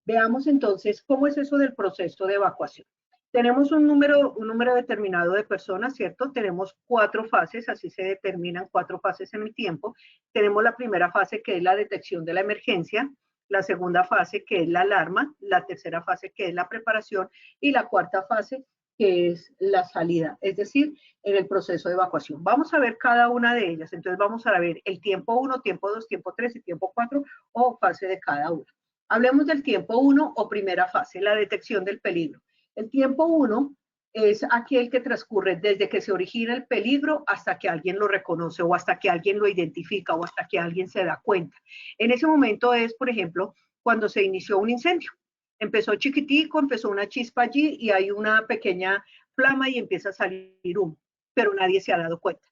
veamos entonces cómo es eso del proceso de evacuación. Tenemos un número determinado de personas, ¿cierto? Tenemos 4 fases, así se determinan 4 fases en el tiempo. Tenemos la primera fase que es la detección de la emergencia, la segunda fase que es la alarma, la tercera fase que es la preparación y la cuarta fase que es la salida, es decir, en el proceso de evacuación. Vamos a ver cada una de ellas, entonces vamos a ver el tiempo 1, tiempo 2, tiempo 3 y tiempo 4 o fase de cada una. Hablemos del tiempo 1 o primera fase, la detección del peligro. El tiempo 1 es aquel que transcurre desde que se origina el peligro hasta que alguien lo reconoce o hasta que alguien lo identifica o hasta que alguien se da cuenta. En ese momento es, por ejemplo, cuando se inició un incendio. Empezó chiquitico, empezó una chispa allí y hay una pequeña flama y empieza a salir humo, pero nadie se ha dado cuenta.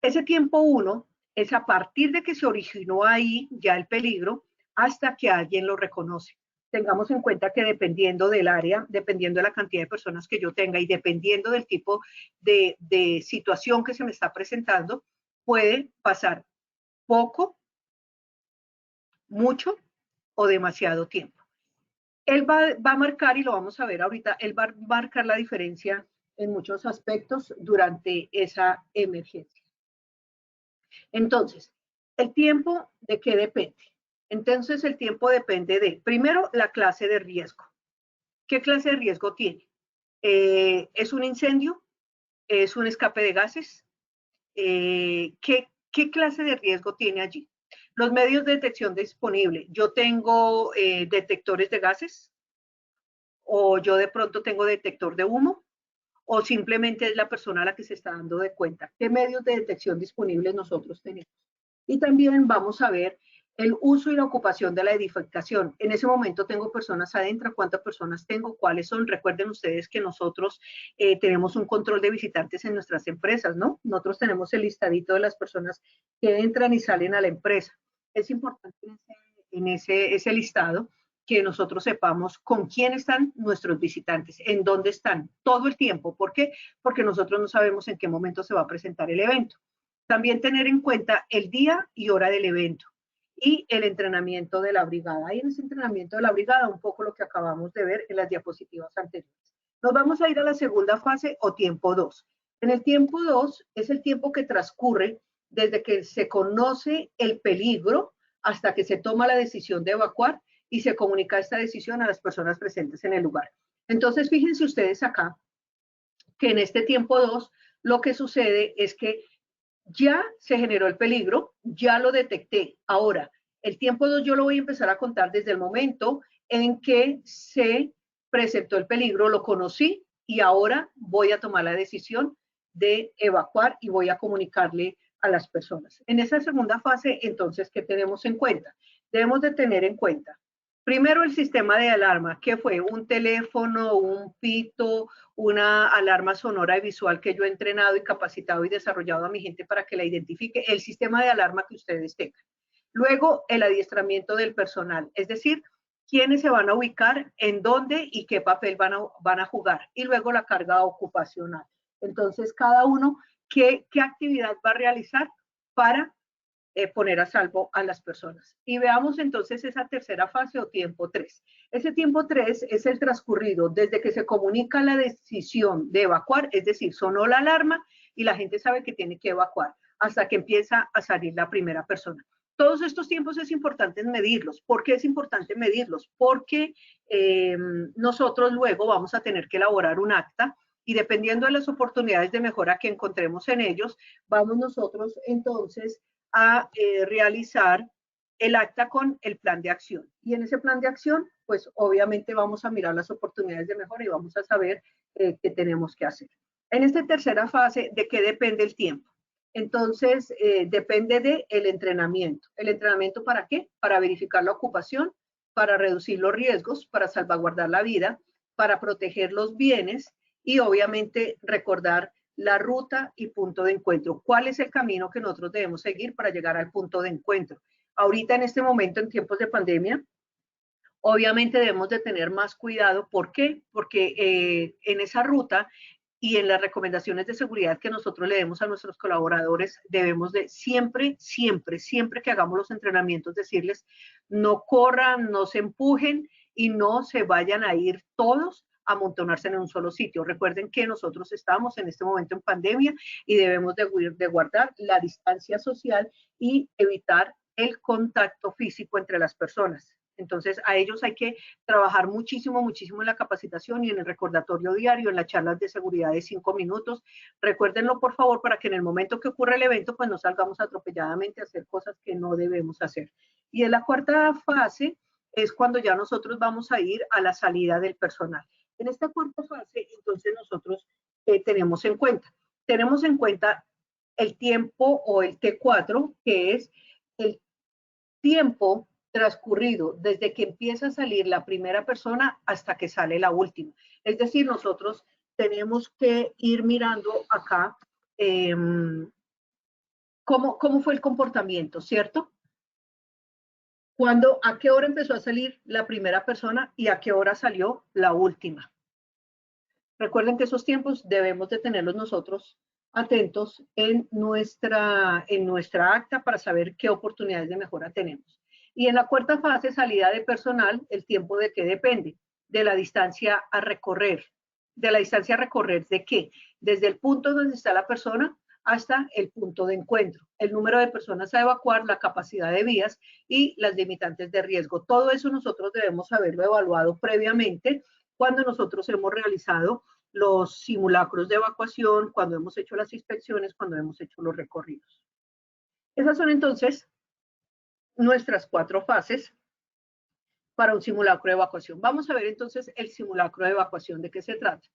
Ese tiempo 1 es a partir de que se originó ahí ya el peligro hasta que alguien lo reconoce. Tengamos en cuenta que dependiendo del área, dependiendo de la cantidad de personas que yo tenga y dependiendo del tipo de situación que se me está presentando, puede pasar poco, mucho o demasiado tiempo. Él va a marcar, y lo vamos a ver ahorita, él va a marcar la diferencia en muchos aspectos durante esa emergencia. Entonces, ¿el tiempo de qué depende? Entonces, el tiempo depende de, primero, la clase de riesgo. ¿Qué clase de riesgo tiene? ¿Es un incendio? ¿Es un escape de gases? ¿Qué clase de riesgo tiene allí? Los medios de detección disponibles. Yo tengo detectores de gases, o yo de pronto tengo detector de humo, o simplemente es la persona a la que se está dando de cuenta. ¿Qué medios de detección disponibles nosotros tenemos? Y también vamos a ver el uso y la ocupación de la edificación. En ese momento tengo personas adentro, ¿cuántas personas tengo? ¿Cuáles son? Recuerden ustedes que nosotros tenemos un control de visitantes en nuestras empresas, ¿no? Nosotros tenemos el listadito de las personas que entran y salen a la empresa. Es importante en ese listado que nosotros sepamos con quién están nuestros visitantes, en dónde están todo el tiempo. ¿Por qué? Porque nosotros no sabemos en qué momento se va a presentar el evento. También tener en cuenta el día y hora del evento y el entrenamiento de la brigada. Ahí en ese entrenamiento de la brigada, un poco lo que acabamos de ver en las diapositivas anteriores. Nos vamos a ir a la segunda fase o tiempo 2. En el tiempo 2 es el tiempo que transcurre desde que se conoce el peligro hasta que se toma la decisión de evacuar y se comunica esta decisión a las personas presentes en el lugar. Entonces, fíjense ustedes acá que en este tiempo 2 lo que sucede es que ya se generó el peligro, ya lo detecté. Ahora, el tiempo 2 yo lo voy a empezar a contar desde el momento en que se presentó el peligro, lo conocí y ahora voy a tomar la decisión de evacuar y voy a comunicarle a las personas. En esa segunda fase, entonces, ¿qué tenemos en cuenta? Debemos de tener en cuenta, primero, el sistema de alarma, que fue un teléfono, un pito, una alarma sonora y visual que yo he entrenado y capacitado y desarrollado a mi gente para que la identifique, el sistema de alarma que ustedes tengan. Luego, el adiestramiento del personal, es decir, quiénes se van a ubicar, en dónde y qué papel van a jugar. Y luego la carga ocupacional. Entonces, cada uno, ¿qué actividad va a realizar para poner a salvo a las personas? Y veamos entonces esa tercera fase o tiempo 3. Ese tiempo 3 es el transcurrido desde que se comunica la decisión de evacuar, es decir, sonó la alarma y la gente sabe que tiene que evacuar, hasta que empieza a salir la primera persona. Todos estos tiempos es importante medirlos. ¿Por qué es importante medirlos? Porque nosotros luego vamos a tener que elaborar un acta y dependiendo de las oportunidades de mejora que encontremos en ellos, vamos nosotros entonces a realizar el acta con el plan de acción. Y en ese plan de acción, pues obviamente vamos a mirar las oportunidades de mejora y vamos a saber qué tenemos que hacer. En esta tercera fase, ¿de qué depende el tiempo? Entonces, depende del entrenamiento. ¿El entrenamiento para qué? Para verificar la ocupación, para reducir los riesgos, para salvaguardar la vida, para proteger los bienes y obviamente recordar la ruta y punto de encuentro. ¿Cuál es el camino que nosotros debemos seguir para llegar al punto de encuentro? Ahorita en este momento, en tiempos de pandemia, obviamente debemos de tener más cuidado. ¿Por qué? Porque en esa ruta y en las recomendaciones de seguridad que nosotros le demos a nuestros colaboradores, debemos de siempre, siempre, siempre que hagamos los entrenamientos, decirles no corran, no se empujen y no se vayan a ir todos a amontonarse en un solo sitio. Recuerden que nosotros estamos en este momento en pandemia y debemos de guardar la distancia social y evitar el contacto físico entre las personas. Entonces, a ellos hay que trabajar muchísimo, muchísimo en la capacitación y en el recordatorio diario, en las charlas de seguridad de 5 minutos. Recuérdenlo, por favor, para que en el momento que ocurra el evento, pues no salgamos atropelladamente a hacer cosas que no debemos hacer. Y en la cuarta fase es cuando ya nosotros vamos a ir a la salida del personal. En esta cuarta fase, entonces nosotros tenemos en cuenta. Tenemos en cuenta el tiempo o el T4, que es el tiempo transcurrido desde que empieza a salir la primera persona hasta que sale la última. Es decir, nosotros tenemos que ir mirando acá cómo fue el comportamiento, ¿cierto? ¿A qué hora empezó a salir la primera persona y a qué hora salió la última? Recuerden que esos tiempos debemos de tenerlos nosotros atentos en nuestra acta para saber qué oportunidades de mejora tenemos. Y en la cuarta fase, salida de personal, ¿el tiempo de qué depende? De la distancia a recorrer. ¿De la distancia a recorrer de qué? Desde el punto donde está la persona hasta el punto de encuentro, el número de personas a evacuar, la capacidad de vías y las limitantes de riesgo. Todo eso nosotros debemos haberlo evaluado previamente cuando nosotros hemos realizado los simulacros de evacuación, cuando hemos hecho las inspecciones, cuando hemos hecho los recorridos. Esas son entonces nuestras 4 fases para un simulacro de evacuación. Vamos a ver entonces el simulacro de evacuación, ¿de qué se trata?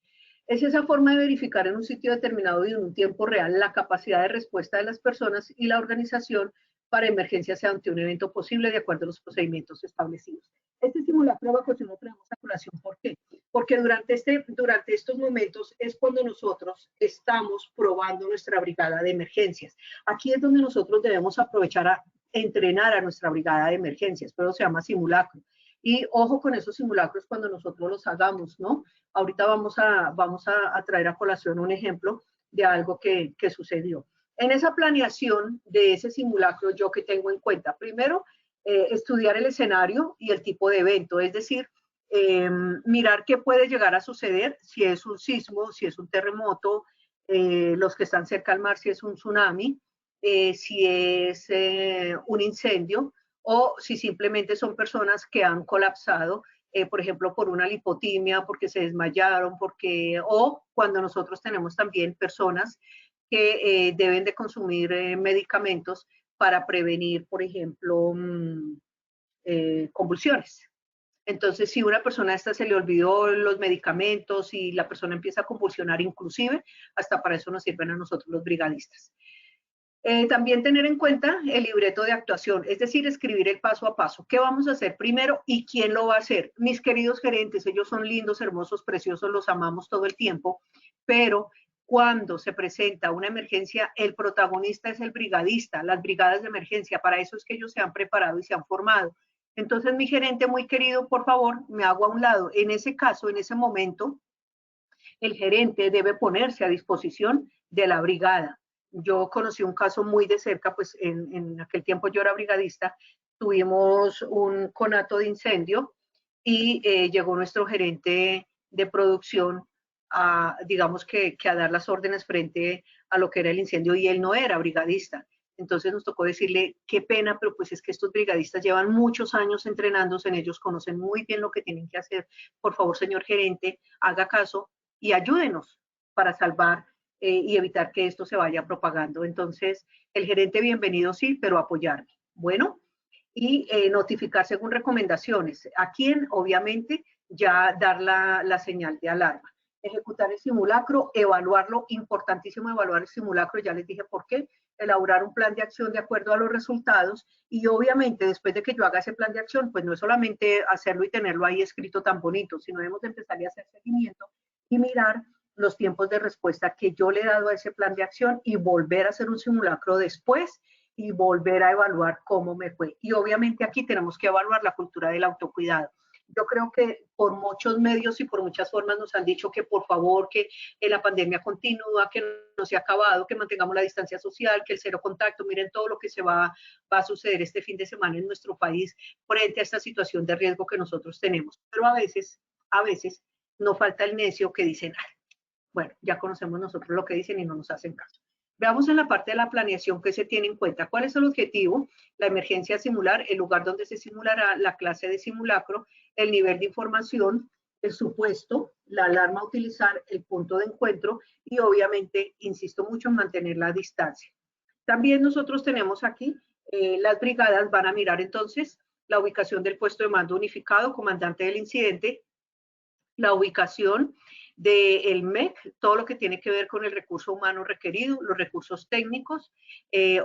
Es esa forma de verificar en un sitio determinado y en un tiempo real la capacidad de respuesta de las personas y la organización para emergencias ante un evento posible de acuerdo a los procedimientos establecidos. Este simulacro de evacuación lo traemos a colación. ¿Por qué? Porque durante estos momentos es cuando nosotros estamos probando nuestra brigada de emergencias. Aquí es donde nosotros debemos aprovechar a entrenar a nuestra brigada de emergencias, pero se llama simulacro. Y ojo con esos simulacros cuando nosotros los hagamos, ¿no? Ahorita vamos a traer a colación un ejemplo de algo que sucedió. En esa planeación de ese simulacro, ¿yo qué tengo en cuenta? Primero, estudiar el escenario y el tipo de evento, es decir, mirar qué puede llegar a suceder, si es un sismo, si es un terremoto, los que están cerca al mar, si es un tsunami, si es un incendio, o si simplemente son personas que han colapsado, por ejemplo, por una lipotimia, porque se desmayaron, o cuando nosotros tenemos también personas que deben de consumir medicamentos para prevenir, por ejemplo, convulsiones. Entonces, si una persona esta se le olvidó los medicamentos y la persona empieza a convulsionar, inclusive, hasta para eso nos sirven a nosotros los brigadistas. También tener en cuenta el libreto de actuación, es decir, escribir el paso a paso. ¿Qué vamos a hacer primero y quién lo va a hacer? Mis queridos gerentes, ellos son lindos, hermosos, preciosos, los amamos todo el tiempo, pero cuando se presenta una emergencia, el protagonista es el brigadista, las brigadas de emergencia, para eso es que ellos se han preparado y se han formado. Entonces, mi gerente muy querido, por favor, me hago a un lado. En ese caso, en ese momento, el gerente debe ponerse a disposición de la brigada. Yo conocí un caso muy de cerca, pues en aquel tiempo yo era brigadista, tuvimos un conato de incendio y llegó nuestro gerente de producción digamos que a dar las órdenes frente a lo que era el incendio y él no era brigadista. Entonces nos tocó decirle, qué pena, pero pues es que estos brigadistas llevan muchos años entrenándose en ellos, conocen muy bien lo que tienen que hacer. Por favor, señor gerente, haga caso y ayúdenos para salvar y evitar que esto se vaya propagando. Entonces, el gerente, bienvenido, sí, pero apoyarme. Bueno, y notificar según recomendaciones. A quien, obviamente, ya dar la señal de alarma. Ejecutar el simulacro, evaluarlo, importantísimo evaluar el simulacro, ya les dije por qué, elaborar un plan de acción de acuerdo a los resultados y obviamente después de que yo haga ese plan de acción, pues no es solamente hacerlo y tenerlo ahí escrito tan bonito, sino debemos de empezar a hacer seguimiento y mirar los tiempos de respuesta que yo le he dado a ese plan de acción y volver a hacer un simulacro después y volver a evaluar cómo me fue. Y obviamente aquí tenemos que evaluar la cultura del autocuidado. Yo creo que por muchos medios y por muchas formas nos han dicho que por favor, que la pandemia continúa, que no se ha acabado, que mantengamos la distancia social, que el cero contacto. Miren todo lo que va a suceder este fin de semana en nuestro país frente a esta situación de riesgo que nosotros tenemos. Pero a veces no falta el necio que dicen, bueno, ya conocemos nosotros lo que dicen y no nos hacen caso. Veamos en la parte de la planeación que se tiene en cuenta. ¿Cuál es el objetivo? La emergencia a simular, el lugar donde se simulará, la clase de simulacro, el nivel de información, el supuesto, la alarma a utilizar, el punto de encuentro y obviamente, insisto mucho en mantener la distancia. También nosotros tenemos aquí, las brigadas van a mirar entonces la ubicación del puesto de mando unificado, comandante del incidente, la ubicación del MEC, todo lo que tiene que ver con el recurso humano requerido, los recursos técnicos,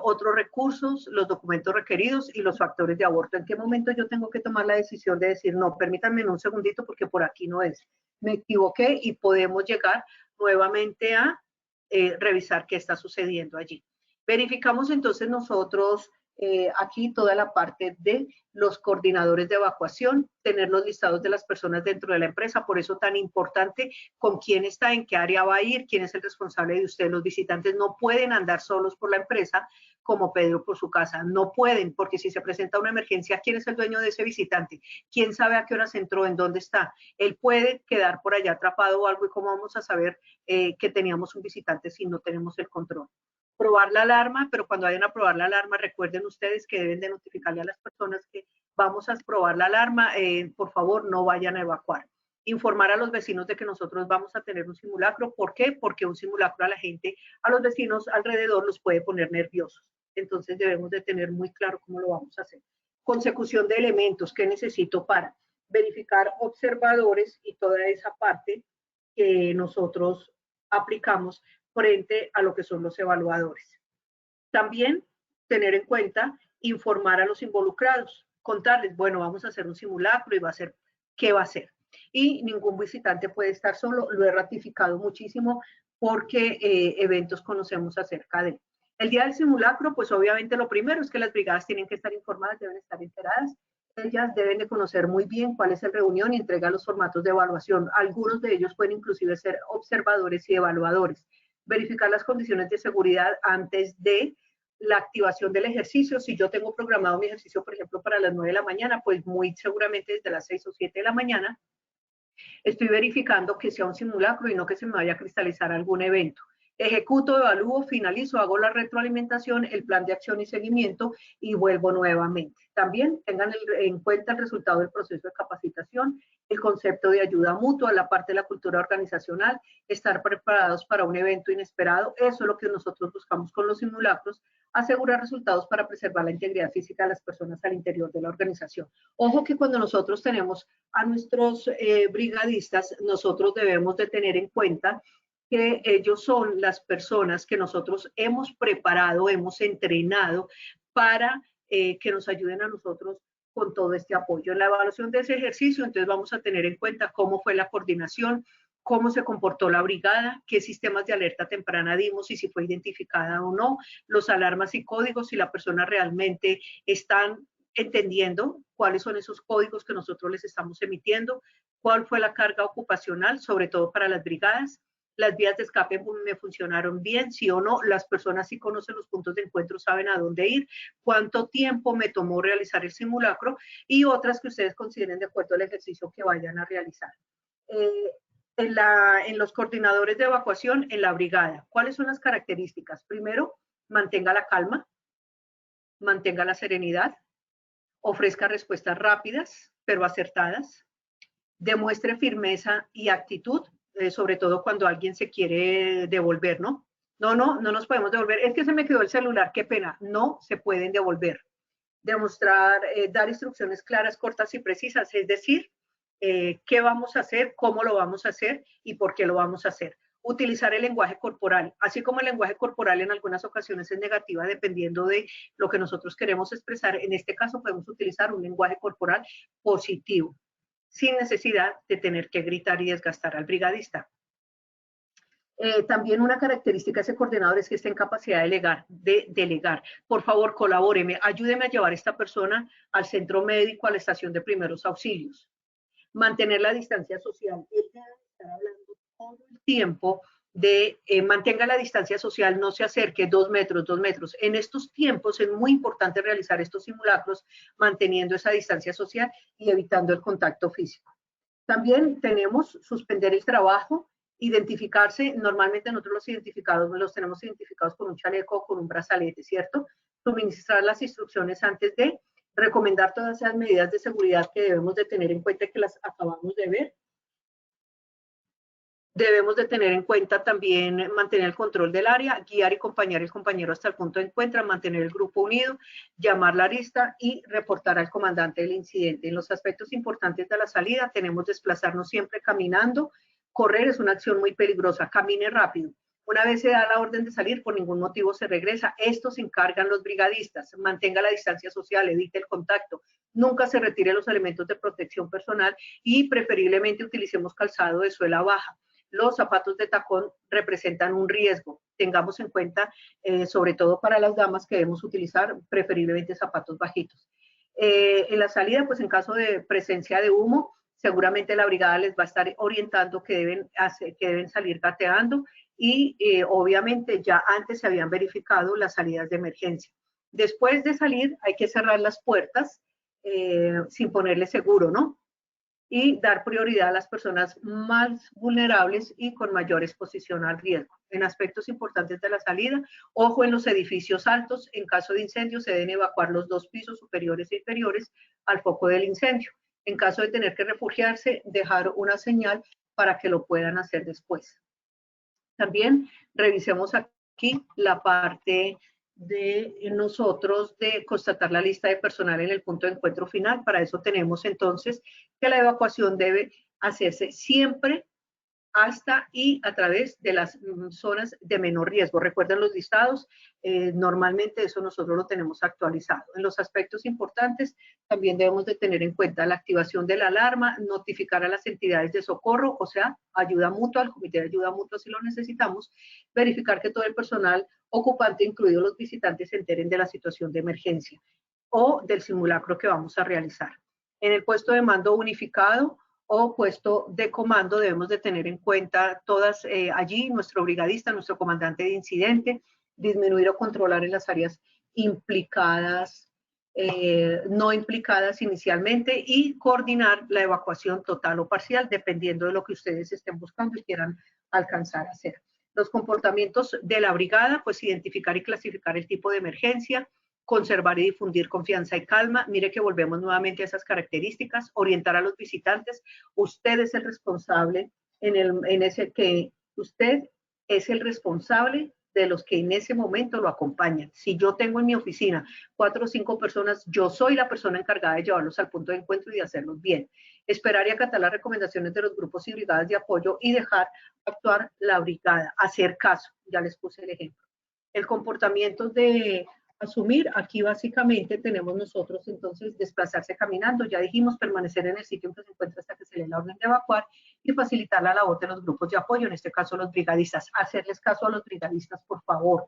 otros recursos, los documentos requeridos y los factores de aborto. ¿En qué momento yo tengo que tomar la decisión de decir, no, permítanme un segundito porque por aquí no es, me equivoqué, y podemos llegar nuevamente a revisar qué está sucediendo allí? Verificamos entonces nosotros aquí toda la parte de los coordinadores de evacuación, tener los listados de las personas dentro de la empresa, por eso tan importante con quién está, en qué área va a ir, quién es el responsable de usted. Los visitantes no pueden andar solos por la empresa como Pedro por su casa, no pueden, porque si se presenta una emergencia, ¿quién es el dueño de ese visitante? ¿Quién sabe a qué horas entró, en dónde está? Él puede quedar por allá atrapado o algo, y cómo vamos a saber que teníamos un visitante si no tenemos el control. Probar la alarma, pero cuando vayan a probar la alarma, recuerden ustedes que deben de notificarle a las personas que vamos a probar la alarma, por favor, no vayan a evacuar. Informar a los vecinos de que nosotros vamos a tener un simulacro. ¿Por qué? Porque un simulacro a la gente, a los vecinos alrededor, los puede poner nerviosos. Entonces debemos de tener muy claro cómo lo vamos a hacer. Consecución de elementos, ¿qué necesito para verificar observadores y toda esa parte que nosotros aplicamos frente a lo que son los evaluadores? También tener en cuenta, informar a los involucrados, contarles, bueno, vamos a hacer un simulacro y va a ser, ¿qué va a hacer? Y ningún visitante puede estar solo, lo he ratificado muchísimo porque eventos conocemos acerca de él. El día del simulacro, pues obviamente lo primero es que las brigadas tienen que estar informadas, deben estar enteradas. Ellas deben de conocer muy bien cuál es el reunión y entrega los formatos de evaluación. Algunos de ellos pueden inclusive ser observadores y evaluadores. Verificar las condiciones de seguridad antes de la activación del ejercicio. Si yo tengo programado mi ejercicio, por ejemplo, para las 9 de la mañana, pues muy seguramente desde las 6 o 7 de la mañana estoy verificando que sea un simulacro y no que se me vaya a cristalizar algún evento. Ejecuto, evalúo, finalizo, hago la retroalimentación, el plan de acción y seguimiento y vuelvo nuevamente. También tengan en cuenta el resultado del proceso de capacitación, el concepto de ayuda mutua, la parte de la cultura organizacional, estar preparados para un evento inesperado. Eso es lo que nosotros buscamos con los simulacros, asegurar resultados para preservar la integridad física de las personas al interior de la organización. Ojo que cuando nosotros tenemos a nuestros brigadistas, nosotros debemos de tener en cuenta que ellos son las personas que nosotros hemos preparado, hemos entrenado para que nos ayuden a nosotros con todo este apoyo. En la evaluación de ese ejercicio, entonces vamos a tener en cuenta cómo fue la coordinación, cómo se comportó la brigada, qué sistemas de alerta temprana dimos y si fue identificada o no, los alarmas y códigos, si la persona realmente están entendiendo cuáles son esos códigos que nosotros les estamos emitiendo, cuál fue la carga ocupacional, sobre todo para las brigadas, las vías de escape me funcionaron bien, sí o no, las personas sí conocen los puntos de encuentro, saben a dónde ir, cuánto tiempo me tomó realizar el simulacro y otras que ustedes consideren de acuerdo al ejercicio que vayan a realizar. En los coordinadores de evacuación en la brigada, ¿cuáles son las características? Primero, mantenga la calma, mantenga la serenidad, ofrezca respuestas rápidas pero acertadas, demuestre firmeza y actitud, sobre todo cuando alguien se quiere devolver, ¿no? No nos podemos devolver. Es que se me quedó el celular, qué pena. No se pueden devolver. Demostrar, dar instrucciones claras, cortas y precisas, es decir, qué vamos a hacer, cómo lo vamos a hacer y por qué lo vamos a hacer. Utilizar el lenguaje corporal, así como el lenguaje corporal en algunas ocasiones es negativa dependiendo de lo que nosotros queremos expresar. En este caso podemos utilizar un lenguaje corporal positivo, sin necesidad de tener que gritar y desgastar al brigadista. También una característica de ese coordinador es que esté en capacidad de delegar. Por favor, colabóreme, ayúdeme a llevar a esta persona al centro médico, a la estación de primeros auxilios. Mantener la distancia social. Él debe estar hablando todo el tiempo de mantenga la distancia social, no se acerque 2 metros, 2 metros. En estos tiempos es muy importante realizar estos simulacros manteniendo esa distancia social y evitando el contacto físico. También tenemos suspender el trabajo, identificarse, normalmente nosotros los tenemos identificados con un chaleco o con un brazalete, ¿cierto? Suministrar las instrucciones antes de recomendar todas esas medidas de seguridad que debemos de tener en cuenta que las acabamos de ver. Debemos de tener en cuenta también mantener el control del área, guiar y acompañar al compañero hasta el punto de encuentro, mantener el grupo unido, llamar la arista y reportar al comandante del incidente. En los aspectos importantes de la salida tenemos desplazarnos siempre caminando. Correr es una acción muy peligrosa, camine rápido. Una vez se da la orden de salir, por ningún motivo se regresa. Esto se encargan los brigadistas. Mantenga la distancia social, evite el contacto. Nunca se retire los elementos de protección personal y preferiblemente utilicemos calzado de suela baja. Los zapatos de tacón representan un riesgo. Tengamos en cuenta, sobre todo para las damas, que debemos utilizar preferiblemente zapatos bajitos. En la salida, pues en caso de presencia de humo, seguramente la brigada les va a estar orientando que deben salir gateando y obviamente ya antes se habían verificado las salidas de emergencia. Después de salir hay que cerrar las puertas sin ponerle seguro, ¿no? Y dar prioridad a las personas más vulnerables y con mayor exposición al riesgo. En aspectos importantes de la salida, ojo en los edificios altos, en caso de incendio se deben evacuar los 2 pisos superiores e inferiores al foco del incendio. En caso de tener que refugiarse, dejar una señal para que lo puedan hacer después. También revisemos aquí la parte de nosotros de constatar la lista de personal en el punto de encuentro final. Para eso tenemos entonces que la evacuación debe hacerse siempre hasta y a través de las zonas de menor riesgo. Recuerden los listados, normalmente eso nosotros lo tenemos actualizado. En los aspectos importantes también debemos de tener en cuenta la activación de la alarma, notificar a las entidades de socorro, o sea, ayuda mutua, al comité de ayuda mutua si lo necesitamos, verificar que todo el personal ocupante, incluidos los visitantes, se enteren de la situación de emergencia o del simulacro que vamos a realizar. En el puesto de mando unificado, o puesto de comando debemos de tener en cuenta todas allí, nuestro brigadista, nuestro comandante de incidente, disminuir o controlar en las áreas implicadas, no implicadas inicialmente y coordinar la evacuación total o parcial dependiendo de lo que ustedes estén buscando y quieran alcanzar a hacer. Los comportamientos de la brigada, pues identificar y clasificar el tipo de emergencia, conservar y difundir confianza y calma. Mire que volvemos nuevamente a esas características, orientar a los visitantes. Usted es el responsable usted es el responsable de los que en ese momento lo acompañan. Si yo tengo en mi oficina 4 o 5 personas, yo soy la persona encargada de llevarlos al punto de encuentro y de hacerlos bien. Esperar y acatar las recomendaciones de los grupos y brigadas de apoyo y dejar actuar la brigada, hacer caso. Ya les puse el ejemplo. El comportamiento de asumir, aquí básicamente tenemos nosotros entonces desplazarse caminando, ya dijimos permanecer en el sitio en que se encuentra hasta que se le dé la orden de evacuar y facilitar la labor de los grupos de apoyo, en este caso los brigadistas, hacerles caso a los brigadistas por favor.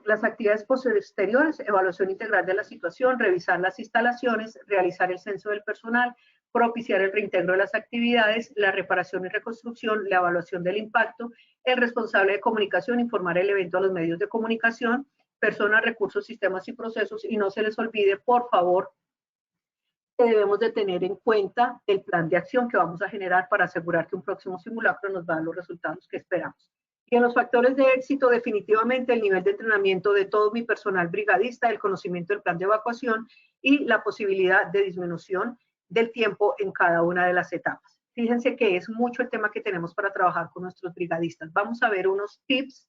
Las actividades posteriores, evaluación integral de la situación, revisar las instalaciones, realizar el censo del personal, propiciar el reintegro de las actividades, la reparación y reconstrucción, la evaluación del impacto, el responsable de comunicación, informar el evento a los medios de comunicación, personas, recursos, sistemas y procesos, y no se les olvide, por favor, que debemos de tener en cuenta el plan de acción que vamos a generar para asegurar que un próximo simulacro nos va a dar los resultados que esperamos. Y en los factores de éxito, definitivamente el nivel de entrenamiento de todo mi personal brigadista, el conocimiento del plan de evacuación y la posibilidad de disminución del tiempo en cada una de las etapas. Fíjense que es mucho el tema que tenemos para trabajar con nuestros brigadistas. Vamos a ver unos tips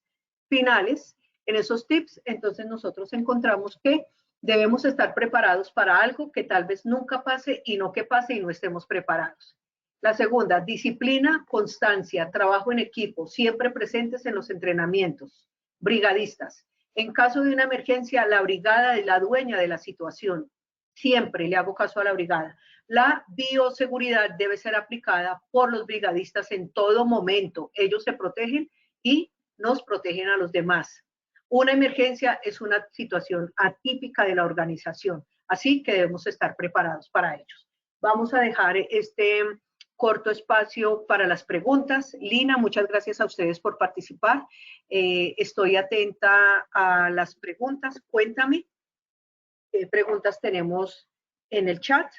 finales. En esos tips, entonces nosotros encontramos que debemos estar preparados para algo que tal vez nunca pase y no que pase y no estemos preparados. La segunda, disciplina, constancia, trabajo en equipo, siempre presentes en los entrenamientos. Brigadistas. En caso de una emergencia, la brigada es la dueña de la situación. Siempre le hago caso a la brigada. La bioseguridad debe ser aplicada por los brigadistas en todo momento. Ellos se protegen y nos protegen a los demás. Una emergencia es una situación atípica de la organización, así que debemos estar preparados para ellos. Vamos a dejar este corto espacio para las preguntas. Lina, muchas gracias a ustedes por participar. Estoy atenta a las preguntas. Cuéntame qué preguntas tenemos en el chat.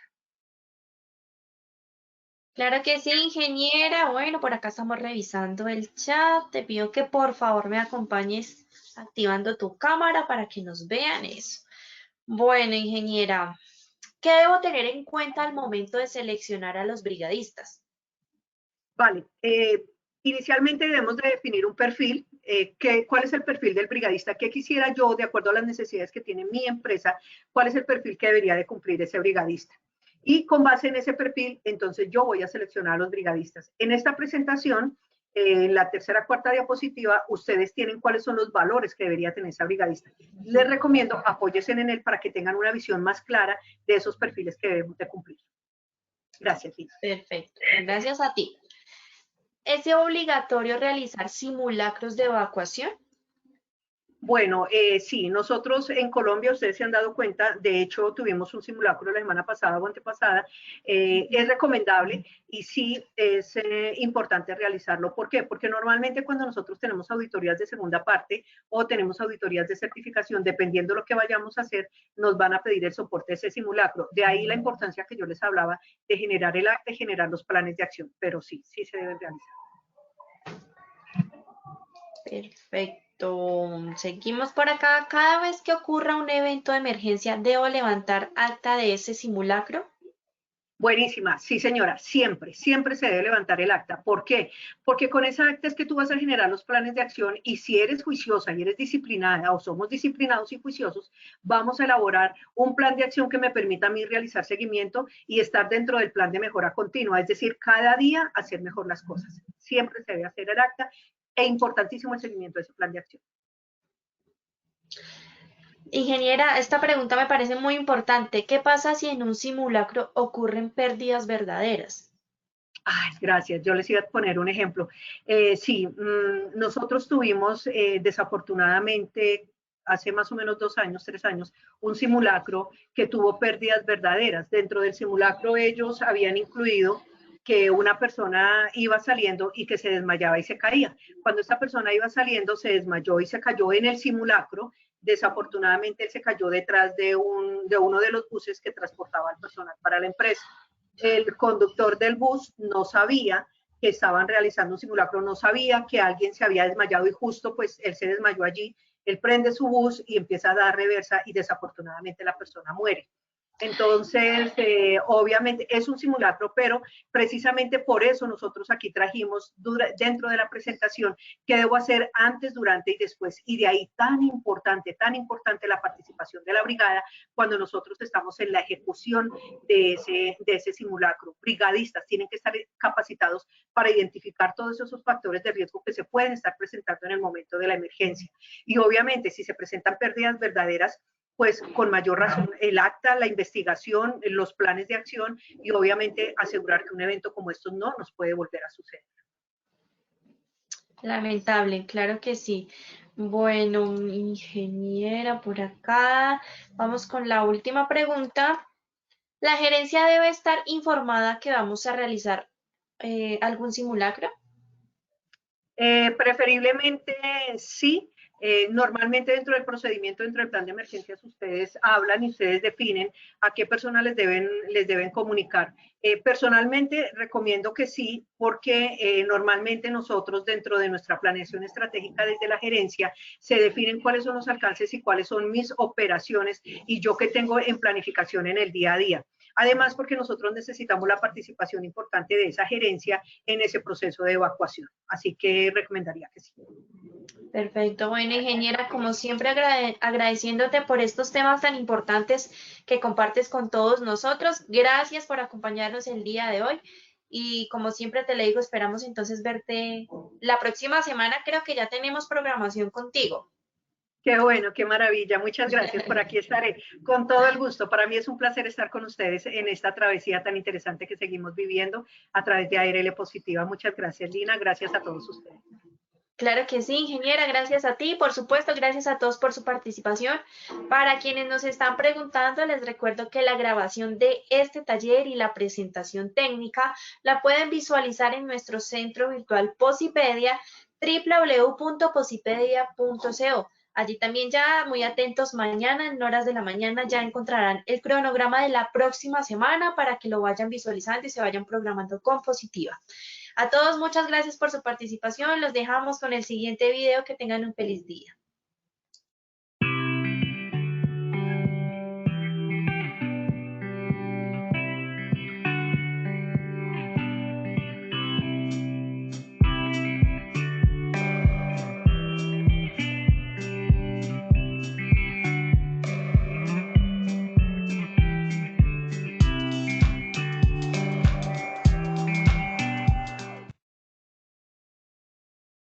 Claro que sí, ingeniera. Bueno, por acá estamos revisando el chat. Te pido que por favor me acompañes activando tu cámara para que nos vean eso. Bueno, ingeniera, ¿qué debo tener en cuenta al momento de seleccionar a los brigadistas? Vale, Inicialmente debemos de definir un perfil, cuál es el perfil del brigadista, qué quisiera yo, de acuerdo a las necesidades que tiene mi empresa, cuál es el perfil que debería de cumplir ese brigadista. Y con base en ese perfil, entonces yo voy a seleccionar a los brigadistas. En esta presentación, en la tercera, cuarta diapositiva, ustedes tienen cuáles son los valores que debería tener esa brigadista. Les recomiendo apóyense en él para que tengan una visión más clara de esos perfiles que debemos de cumplir. Gracias, Lina. Perfecto, gracias a ti. ¿Es obligatorio realizar simulacros de evacuación? Bueno, sí, nosotros en Colombia, ustedes se han dado cuenta, de hecho tuvimos un simulacro la semana pasada o antepasada, es recomendable y sí es importante realizarlo. ¿Por qué? Porque normalmente cuando nosotros tenemos auditorías de segunda parte o tenemos auditorías de certificación, dependiendo de lo que vayamos a hacer, nos van a pedir el soporte de ese simulacro. De ahí la importancia que yo les hablaba de generar el acta y generar los planes de acción, pero sí, sí se deben realizar. Perfecto. Seguimos por acá. Cada vez que ocurra un evento de emergencia, ¿debo levantar acta de ese simulacro? Buenísima, sí señora, siempre, siempre se debe levantar el acta. ¿Por qué? Porque con esa acta es que tú vas a generar los planes de acción y si eres juiciosa y eres disciplinada o somos disciplinados y juiciosos, vamos a elaborar un plan de acción que me permita a mí realizar seguimiento y estar dentro del plan de mejora continua, es decir, cada día hacer mejor las cosas. Siempre se debe hacer el acta e importantísimo el seguimiento de ese plan de acción. Ingeniera, esta pregunta me parece muy importante. ¿Qué pasa si en un simulacro ocurren pérdidas verdaderas? Ay, gracias. Yo les iba a poner un ejemplo. Sí, nosotros tuvimos desafortunadamente hace más o menos 2 años, 3 años, un simulacro que tuvo pérdidas verdaderas. Dentro del simulacro ellos habían incluido que una persona iba saliendo y que se desmayaba y se caía. Cuando esta persona iba saliendo, se desmayó y se cayó en el simulacro. Desafortunadamente, él se cayó detrás de uno de los buses que transportaba al personal para la empresa. El conductor del bus no sabía que estaban realizando un simulacro, no sabía que alguien se había desmayado y justo pues él se desmayó allí, él prende su bus y empieza a dar reversa y desafortunadamente la persona muere. Entonces, obviamente es un simulacro, pero precisamente por eso nosotros aquí trajimos dentro de la presentación qué debo hacer antes, durante y después. Y de ahí tan importante la participación de la brigada cuando nosotros estamos en la ejecución de ese simulacro. Brigadistas tienen que estar capacitados para identificar todos esos factores de riesgo que se pueden estar presentando en el momento de la emergencia. Y obviamente, si se presentan pérdidas verdaderas, pues con mayor razón el acta, la investigación, los planes de acción y obviamente asegurar que un evento como estos no nos puede volver a suceder. Lamentable, claro que sí. Bueno, ingeniera, por acá. Vamos con la última pregunta. ¿La gerencia debe estar informada que vamos a realizar algún simulacro? Preferiblemente sí. Normalmente dentro del procedimiento, dentro del plan de emergencias, ustedes hablan y ustedes definen a qué personas les deben comunicar. Personalmente recomiendo que sí, porque normalmente nosotros dentro de nuestra planeación estratégica desde la gerencia se definen cuáles son los alcances y cuáles son mis operaciones y yo qué tengo en planificación en el día a día. Además, porque nosotros necesitamos la participación importante de esa gerencia en ese proceso de evacuación. Así que recomendaría que sí. Perfecto. Bueno, ingeniera, como siempre agradeciéndote por estos temas tan importantes que compartes con todos nosotros. Gracias por acompañarnos el día de hoy. Y como siempre te le digo, esperamos entonces verte la próxima semana. Creo que ya tenemos programación contigo. Qué bueno, qué maravilla. Muchas gracias. Por aquí estaré con todo el gusto. Para mí es un placer estar con ustedes en esta travesía tan interesante que seguimos viviendo a través de ARL Positiva. Muchas gracias, Lina. Gracias a todos ustedes. Claro que sí, ingeniera, gracias a ti, por supuesto, gracias a todos por su participación. Para quienes nos están preguntando, les recuerdo que la grabación de este taller y la presentación técnica la pueden visualizar en nuestro centro virtual Posipedia, www.posipedia.co. Allí también ya muy atentos, mañana en horas de la mañana ya encontrarán el cronograma de la próxima semana para que lo vayan visualizando y se vayan programando con Positiva. A todos muchas gracias por su participación, los dejamos con el siguiente video, que tengan un feliz día.